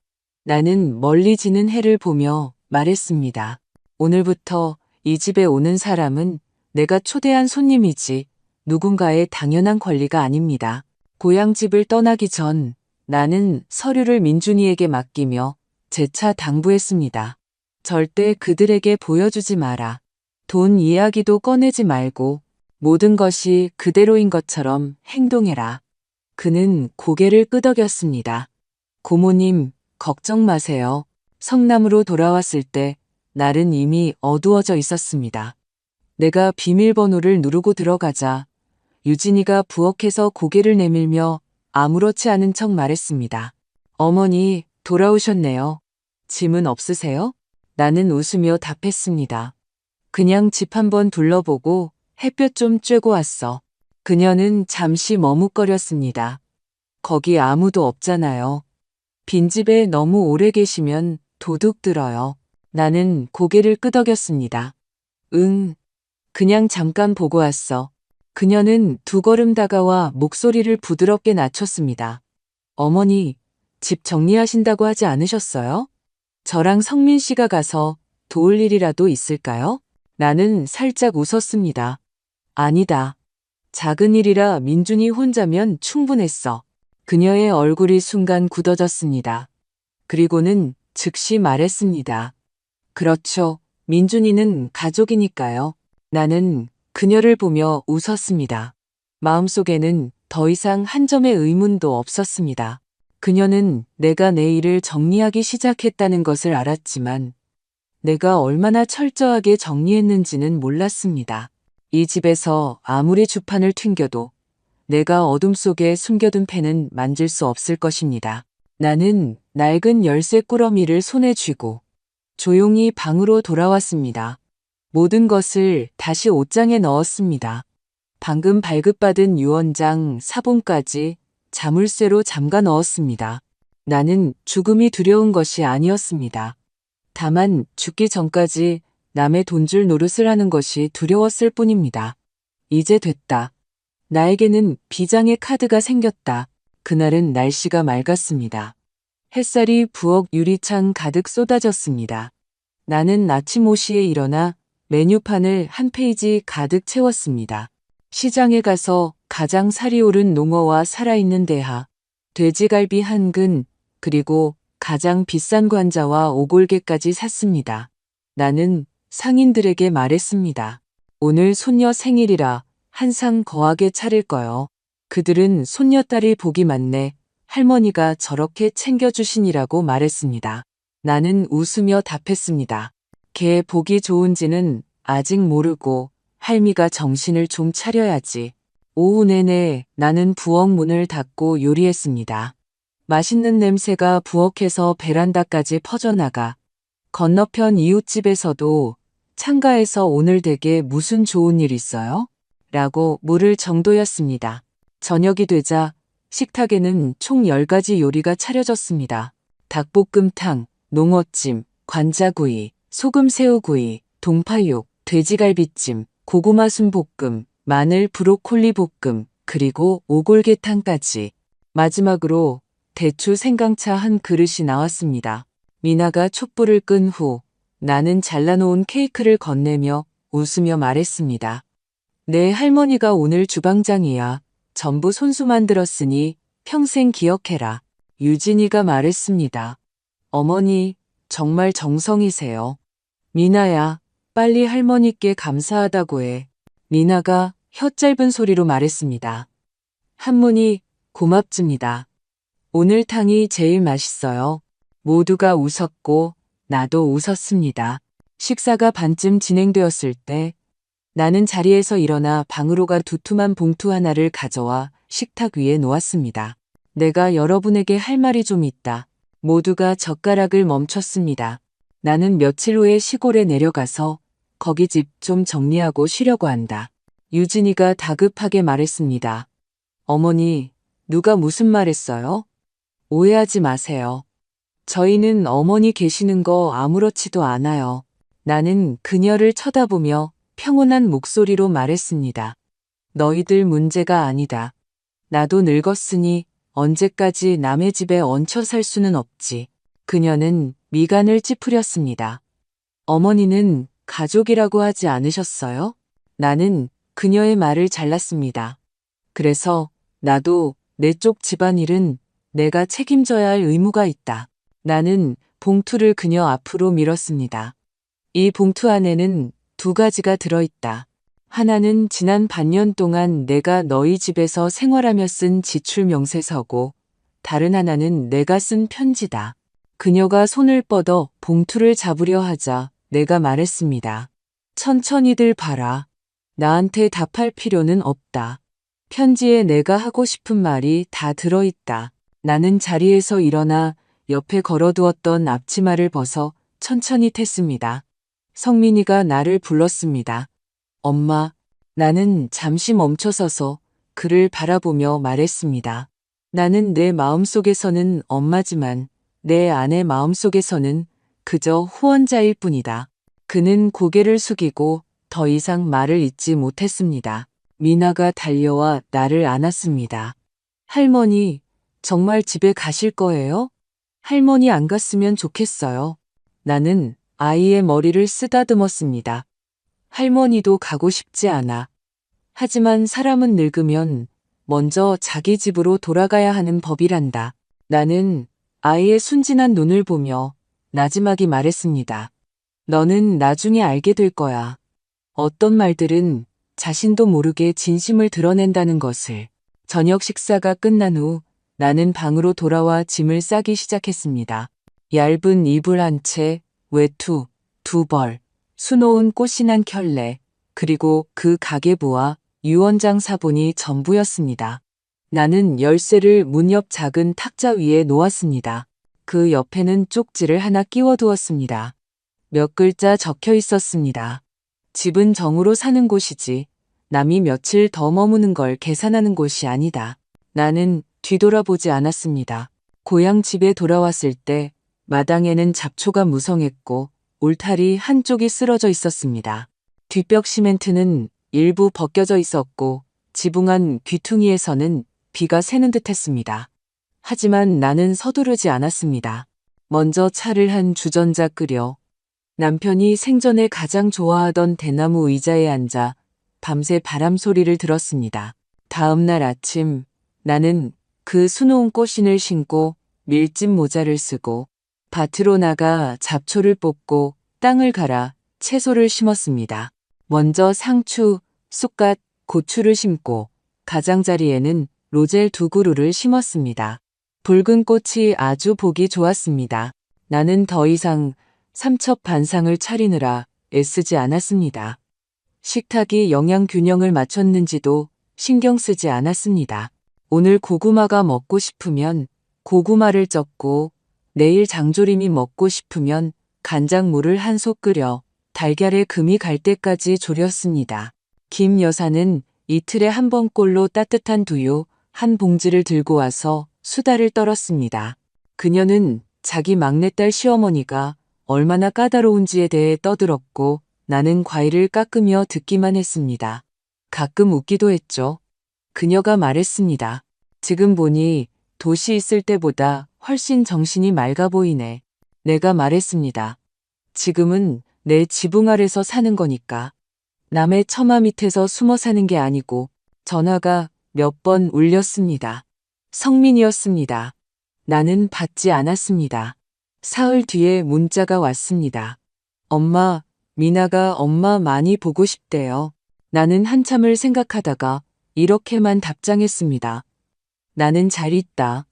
나는 멀리 지는 해를 보며 말했습니다. 오늘부터 이 집에 오는 사람은 내가 초대한 손님이지 누군가의 당연한 권리가 아닙니다. 고향집을 떠나기 전 나는 서류를 민준이에게 맡기며 재차 당부했습니다. 절대 그들에게 보여주지 마라. 돈 이야기도 꺼내지 말고 모든 것이 그대로인 것처럼 행동해라. 그는 고개를 끄덕였습니다. 고모님, 걱정 마세요. 성남으로 돌아왔을 때 날은 이미 어두워져 있었습니다. 내가 비밀번호를 누르고 들어가자 유진이가 부엌에서 고개를 내밀며 아무렇지 않은 척 말했습니다. 어머니, 돌아오셨네요. 짐은 없으세요? 나는 웃으며 답했습니다. 그냥 집 한번 둘러보고 햇볕 좀 쬐고 왔어. 그녀는 잠시 머뭇거렸습니다. 거기 아무도 없잖아요. 빈집에 너무 오래 계시면 도둑 들어요. 나는 고개를 끄덕였습니다. 응, 그냥 잠깐 보고 왔어. 그녀는 두 걸음 다가와 목소리를 부드럽게 낮췄습니다. 어머니, 집 정리하신다고 하지 않으셨어요? 저랑 성민 씨가 가서 도울 일이라도 있을까요? 나는 살짝 웃었습니다. 아니다. 작은 일이라 민준이 혼자면 충분했어. 그녀의 얼굴이 순간 굳어졌습니다. 그리고는 즉시 말했습니다. 그렇죠. 민준이는 가족이니까요. 나는 그녀를 보며 웃었습니다. 마음속에는 더 이상 한 점의 의문도 없었습니다. 그녀는 내가 내 일을 정리하기 시작했다는 것을 알았지만 내가 얼마나 철저하게 정리했는지는 몰랐습니다. 이 집에서 아무리 주판을 튕겨도 내가 어둠 속에 숨겨둔 펜은 만질 수 없을 것입니다. 나는 낡은 열쇠 꾸러미를 손에 쥐고 조용히 방으로 돌아왔습니다. 모든 것을 다시 옷장에 넣었습니다. 방금 발급받은 유언장, 사본까지 자물쇠로 잠가 넣었습니다. 나는 죽음이 두려운 것이 아니었습니다. 다만 죽기 전까지 남의 돈줄 노릇을 하는 것이 두려웠을 뿐입니다. 이제 됐다. 나에게는 비장의 카드가 생겼다. 그날은 날씨가 맑았습니다. 햇살이 부엌 유리창 가득 쏟아졌습니다. 나는 아침 5시에 일어나 메뉴판을 한 페이지 가득 채웠습니다. 시장에 가서 가장 살이 오른 농어와 살아있는 대하, 돼지갈비 한 근, 그리고 가장 비싼 관자와 오골개까지 샀습니다. 나는 상인들에게 말했습니다. 오늘 손녀 생일이라 한 상 거하게 차릴 거요. 그들은 손녀딸이 복이 많네. 할머니가 저렇게 챙겨주시니라고 말했습니다. 나는 웃으며 답했습니다. 걔 복이 좋은지는 아직 모르고 할미가 정신을 좀 차려야지. 오후 내내 나는 부엌 문을 닫고 요리했습니다. 맛있는 냄새가 부엌에서 베란다까지 퍼져나가 건너편 이웃집에서도 창가에서 오늘 댁에 무슨 좋은 일 있어요? 라고 물을 정도였습니다. 저녁이 되자 식탁에는 총 10가지 요리가 차려졌습니다. 닭볶음탕, 농어찜, 관자구이, 소금새우구이, 동파육, 돼지갈비찜, 고구마 순볶음, 마늘 브로콜리 볶음, 그리고 오골개탕까지. 마지막으로 대추 생강차 한 그릇이 나왔습니다. 미나가 촛불을 끈 후 나는 잘라놓은 케이크를 건네며 웃으며 말했습니다. 내 할머니가 오늘 주방장이야. 전부 손수 만들었으니 평생 기억해라. 유진이가 말했습니다. 어머니, 정말 정성이세요. 미나야, 빨리 할머니께 감사하다고 해. 미나가 혀 짧은 소리로 말했습니다. 한문이 고맙습니다. 오늘 탕이 제일 맛있어요. 모두가 웃었고 나도 웃었습니다. 식사가 반쯤 진행되었을 때 나는 자리에서 일어나 방으로 가 두툼한 봉투 하나를 가져와 식탁 위에 놓았습니다. 내가 여러분에게 할 말이 좀 있다. 모두가 젓가락을 멈췄습니다. 나는 며칠 후에 시골에 내려가서 거기 집 좀 정리하고 쉬려고 한다. 유진이가 다급하게 말했습니다. 어머니, 누가 무슨 말 했어요? 오해하지 마세요. 저희는 어머니 계시는 거 아무렇지도 않아요. 나는 그녀를 쳐다보며 평온한 목소리로 말했습니다. 너희들 문제가 아니다. 나도 늙었으니 언제까지 남의 집에 얹혀 살 수는 없지. 그녀는 미간을 찌푸렸습니다. 어머니는 가족이라고 하지 않으셨어요? 나는 그녀의 말을 잘랐습니다. 그래서 나도 내 쪽 집안일은 내가 책임져야 할 의무가 있다. 나는 봉투를 그녀 앞으로 밀었습니다. 이 봉투 안에는 두 가지가 들어있다. 하나는 지난 반년 동안 내가 너희 집에서 생활하며 쓴 지출 명세서고, 다른 하나는 내가 쓴 편지다. 그녀가 손을 뻗어 봉투를 잡으려 하자 내가 말했습니다. 천천히들 봐라. 나한테 답할 필요는 없다. 편지에 내가 하고 싶은 말이 다 들어있다. 나는 자리에서 일어나 옆에 걸어두었던 앞치마를 벗어 천천히 텄습니다. 성민이가 나를 불렀습니다. 엄마, 나는 잠시 멈춰서서 그를 바라보며 말했습니다. 나는 내 마음속에서는 엄마지만 내 아내 마음속에서는 그저 후원자일 뿐이다. 그는 고개를 숙이고 더 이상 말을 잇지 못했습니다. 미나가 달려와 나를 안았습니다. 할머니, 정말 집에 가실 거예요? 할머니 안 갔으면 좋겠어요. 나는 아이의 머리를 쓰다듬었습니다. 할머니도 가고 싶지 않아. 하지만 사람은 늙으면 먼저 자기 집으로 돌아가야 하는 법이란다. 나는 아이의 순진한 눈을 보며 나지막이 말했습니다. 너는 나중에 알게 될 거야. 어떤 말들은 자신도 모르게 진심을 드러낸다는 것을. 저녁 식사가 끝난 후 나는 방으로 돌아와 짐을 싸기 시작했습니다. 얇은 이불 한 채, 외투, 2벌, 수놓은 꽃이 난 켤레, 그리고 그 가계부와 유언장 사본이 전부였습니다. 나는 열쇠를 문 옆 작은 탁자 위에 놓았습니다. 그 옆에는 쪽지를 하나 끼워두었습니다. 몇 글자 적혀 있었습니다. 집은 정으로 사는 곳이지 남이 며칠 더 머무는 걸 계산하는 곳이 아니다. 나는 뒤돌아보지 않았습니다. 고향 집에 돌아왔을 때 마당에는 잡초가 무성했고 울타리 한쪽이 쓰러져 있었습니다. 뒷벽 시멘트는 일부 벗겨져 있었고 지붕안 귀퉁이에서는 비가 새는 듯 했습니다. 하지만 나는 서두르지 않았습니다. 먼저 차를 한 주전자 끓여 남편이 생전에 가장 좋아하던 대나무 의자에 앉아 밤새 바람 소리를 들었습니다. 다음 날 아침 나는 그 수놓은 꽃신을 신고 밀짚 모자를 쓰고 밭으로 나가 잡초를 뽑고 땅을 갈아 채소를 심었습니다. 먼저 상추, 쑥갓, 고추를 심고 가장자리에는 로젤 2그루를 심었습니다. 붉은 꽃이 아주 보기 좋았습니다. 나는 더 이상 삼첩 반상을 차리느라 애쓰지 않았습니다. 식탁이 영양 균형을 맞췄는지도 신경 쓰지 않았습니다. 오늘 고구마가 먹고 싶으면 고구마를 쪘고 내일 장조림이 먹고 싶으면 간장물을 한 솥 끓여 달걀에 금이 갈 때까지 졸였습니다. 김 여사는 이틀에 한 번꼴로 따뜻한 두유 한 봉지를 들고 와서 수다를 떨었습니다. 그녀는 자기 막내딸 시어머니가 얼마나 까다로운지에 대해 떠들었고 나는 과일을 깎으며 듣기만 했습니다. 가끔 웃기도 했죠. 그녀가 말했습니다. 지금 보니 도시 있을 때보다 훨씬 정신이 맑아 보이네. 내가 말했습니다. 지금은 내 지붕 아래서 사는 거니까. 남의 처마 밑에서 숨어 사는 게 아니고. 전화가 몇 번 울렸습니다. 성민이었습니다. 나는 받지 않았습니다. 사흘 뒤에 문자가 왔습니다. 엄마, 미나가 엄마 많이 보고 싶대요. 나는 한참을 생각하다가 이렇게만 답장했습니다. 나는 잘 있다.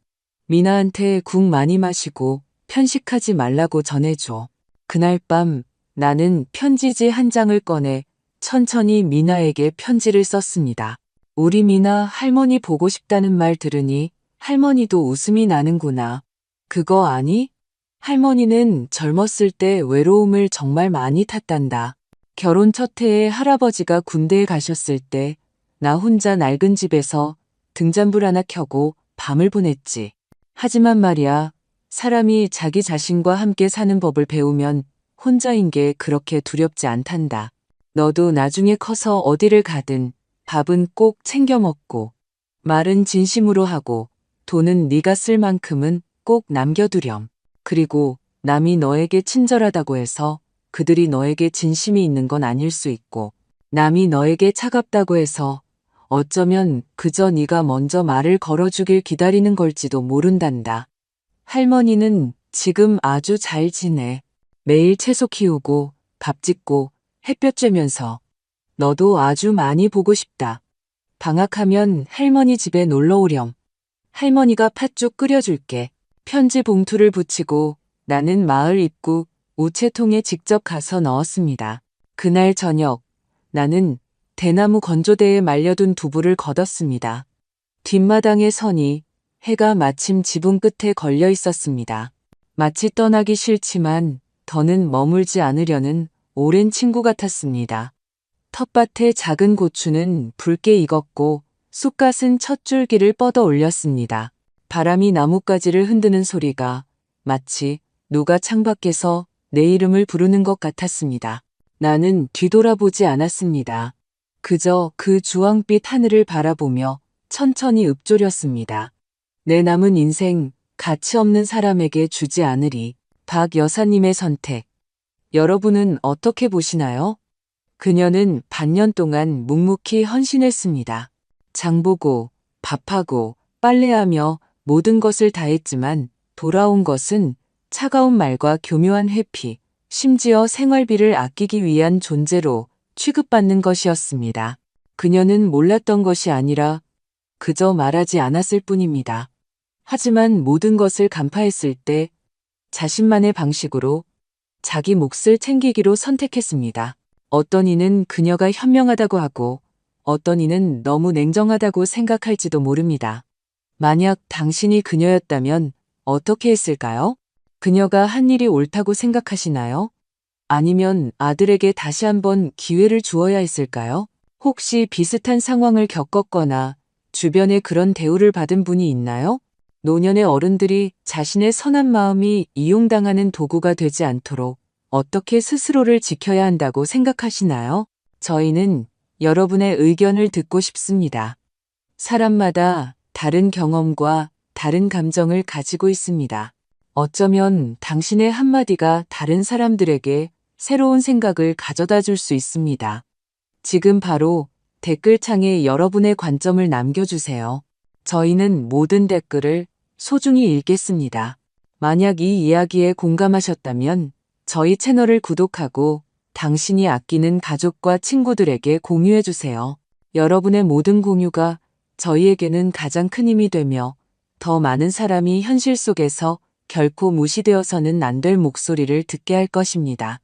미나한테 국 많이 마시고 편식하지 말라고 전해줘. 그날 밤 나는 편지지 한 장을 꺼내 천천히 미나에게 편지를 썼습니다. 우리 미나 할머니 보고 싶다는 말 들으니 할머니도 웃음이 나는구나. 그거 아니? 할머니는 젊었을 때 외로움을 정말 많이 탔단다. 결혼 첫 해에 할아버지가 군대에 가셨을 때 나 혼자 낡은 집에서 등잔불 하나 켜고 밤을 보냈지. 하지만 말이야, 사람이 자기 자신과 함께 사는 법을 배우면 혼자인 게 그렇게 두렵지 않단다. 너도 나중에 커서 어디를 가든 밥은 꼭 챙겨 먹고 말은 진심으로 하고 돈은 네가 쓸 만큼은 꼭 남겨두렴. 그리고 남이 너에게 친절하다고 해서 그들이 너에게 진심이 있는 건 아닐 수 있고 남이 너에게 차갑다고 해서 어쩌면 그저 네가 먼저 말을 걸어주길 기다리는 걸지도 모른단다. 할머니는 지금 아주 잘 지내. 매일 채소 키우고 밥 짓고 햇볕 쬐면서 너도 아주 많이 보고 싶다. 방학하면 할머니 집에 놀러 오렴. 할머니가 팥죽 끓여줄게. 편지 봉투를 붙이고 나는 마을 입구 우체통에 직접 가서 넣었습니다. 그날 저녁 나는 대나무 건조대에 말려둔 두부를 걷었습니다. 뒷마당에 서니 해가 마침 지붕 끝에 걸려 있었습니다. 마치 떠나기 싫지만 더는 머물지 않으려는 오랜 친구 같았습니다. 텃밭의 작은 고추는 붉게 익었고 쑥갓은 첫 줄기를 뻗어 올렸습니다. 바람이 나뭇가지를 흔드는 소리가 마치 누가 창밖에서 내 이름을 부르는 것 같았습니다. 나는 뒤돌아보지 않았습니다. 그저 그 주황빛 하늘을 바라보며 천천히 읊조렸습니다. 내 남은 인생 가치 없는 사람에게 주지 않으리. 박 여사님의 선택. 여러분은 어떻게 보시나요? 그녀는 반년 동안 묵묵히 헌신했습니다. 장보고, 밥하고, 빨래하며 모든 것을 다했지만 돌아온 것은 차가운 말과 교묘한 회피, 심지어 생활비를 아끼기 위한 존재로 취급받는 것이었습니다. 그녀는 몰랐던 것이 아니라 그저 말하지 않았을 뿐입니다. 하지만 모든 것을 간파했을 때 자신만의 방식으로 자기 몫을 챙기기로 선택했습니다. 어떤 이는 그녀가 현명하다고 하고 어떤 이는 너무 냉정하다고 생각할지도 모릅니다. 만약 당신이 그녀였다면 어떻게 했을까요? 그녀가 한 일이 옳다고 생각하시나요? 아니면 아들에게 다시 한번 기회를 주어야 했을까요? 혹시 비슷한 상황을 겪었거나 주변에 그런 대우를 받은 분이 있나요? 노년의 어른들이 자신의 선한 마음이 이용당하는 도구가 되지 않도록 어떻게 스스로를 지켜야 한다고 생각하시나요? 저희는 여러분의 의견을 듣고 싶습니다. 사람마다 다른 경험과 다른 감정을 가지고 있습니다. 어쩌면 당신의 한마디가 다른 사람들에게 새로운 생각을 가져다 줄 수 있습니다. 지금 바로 댓글창에 여러분의 관점을 남겨주세요. 저희는 모든 댓글을 소중히 읽겠습니다. 만약 이 이야기에 공감하셨다면 저희 채널을 구독하고 당신이 아끼는 가족과 친구들에게 공유해주세요. 여러분의 모든 공유가 저희에게는 가장 큰 힘이 되며 더 많은 사람이 현실 속에서 결코 무시되어서는 안 될 목소리를 듣게 할 것입니다.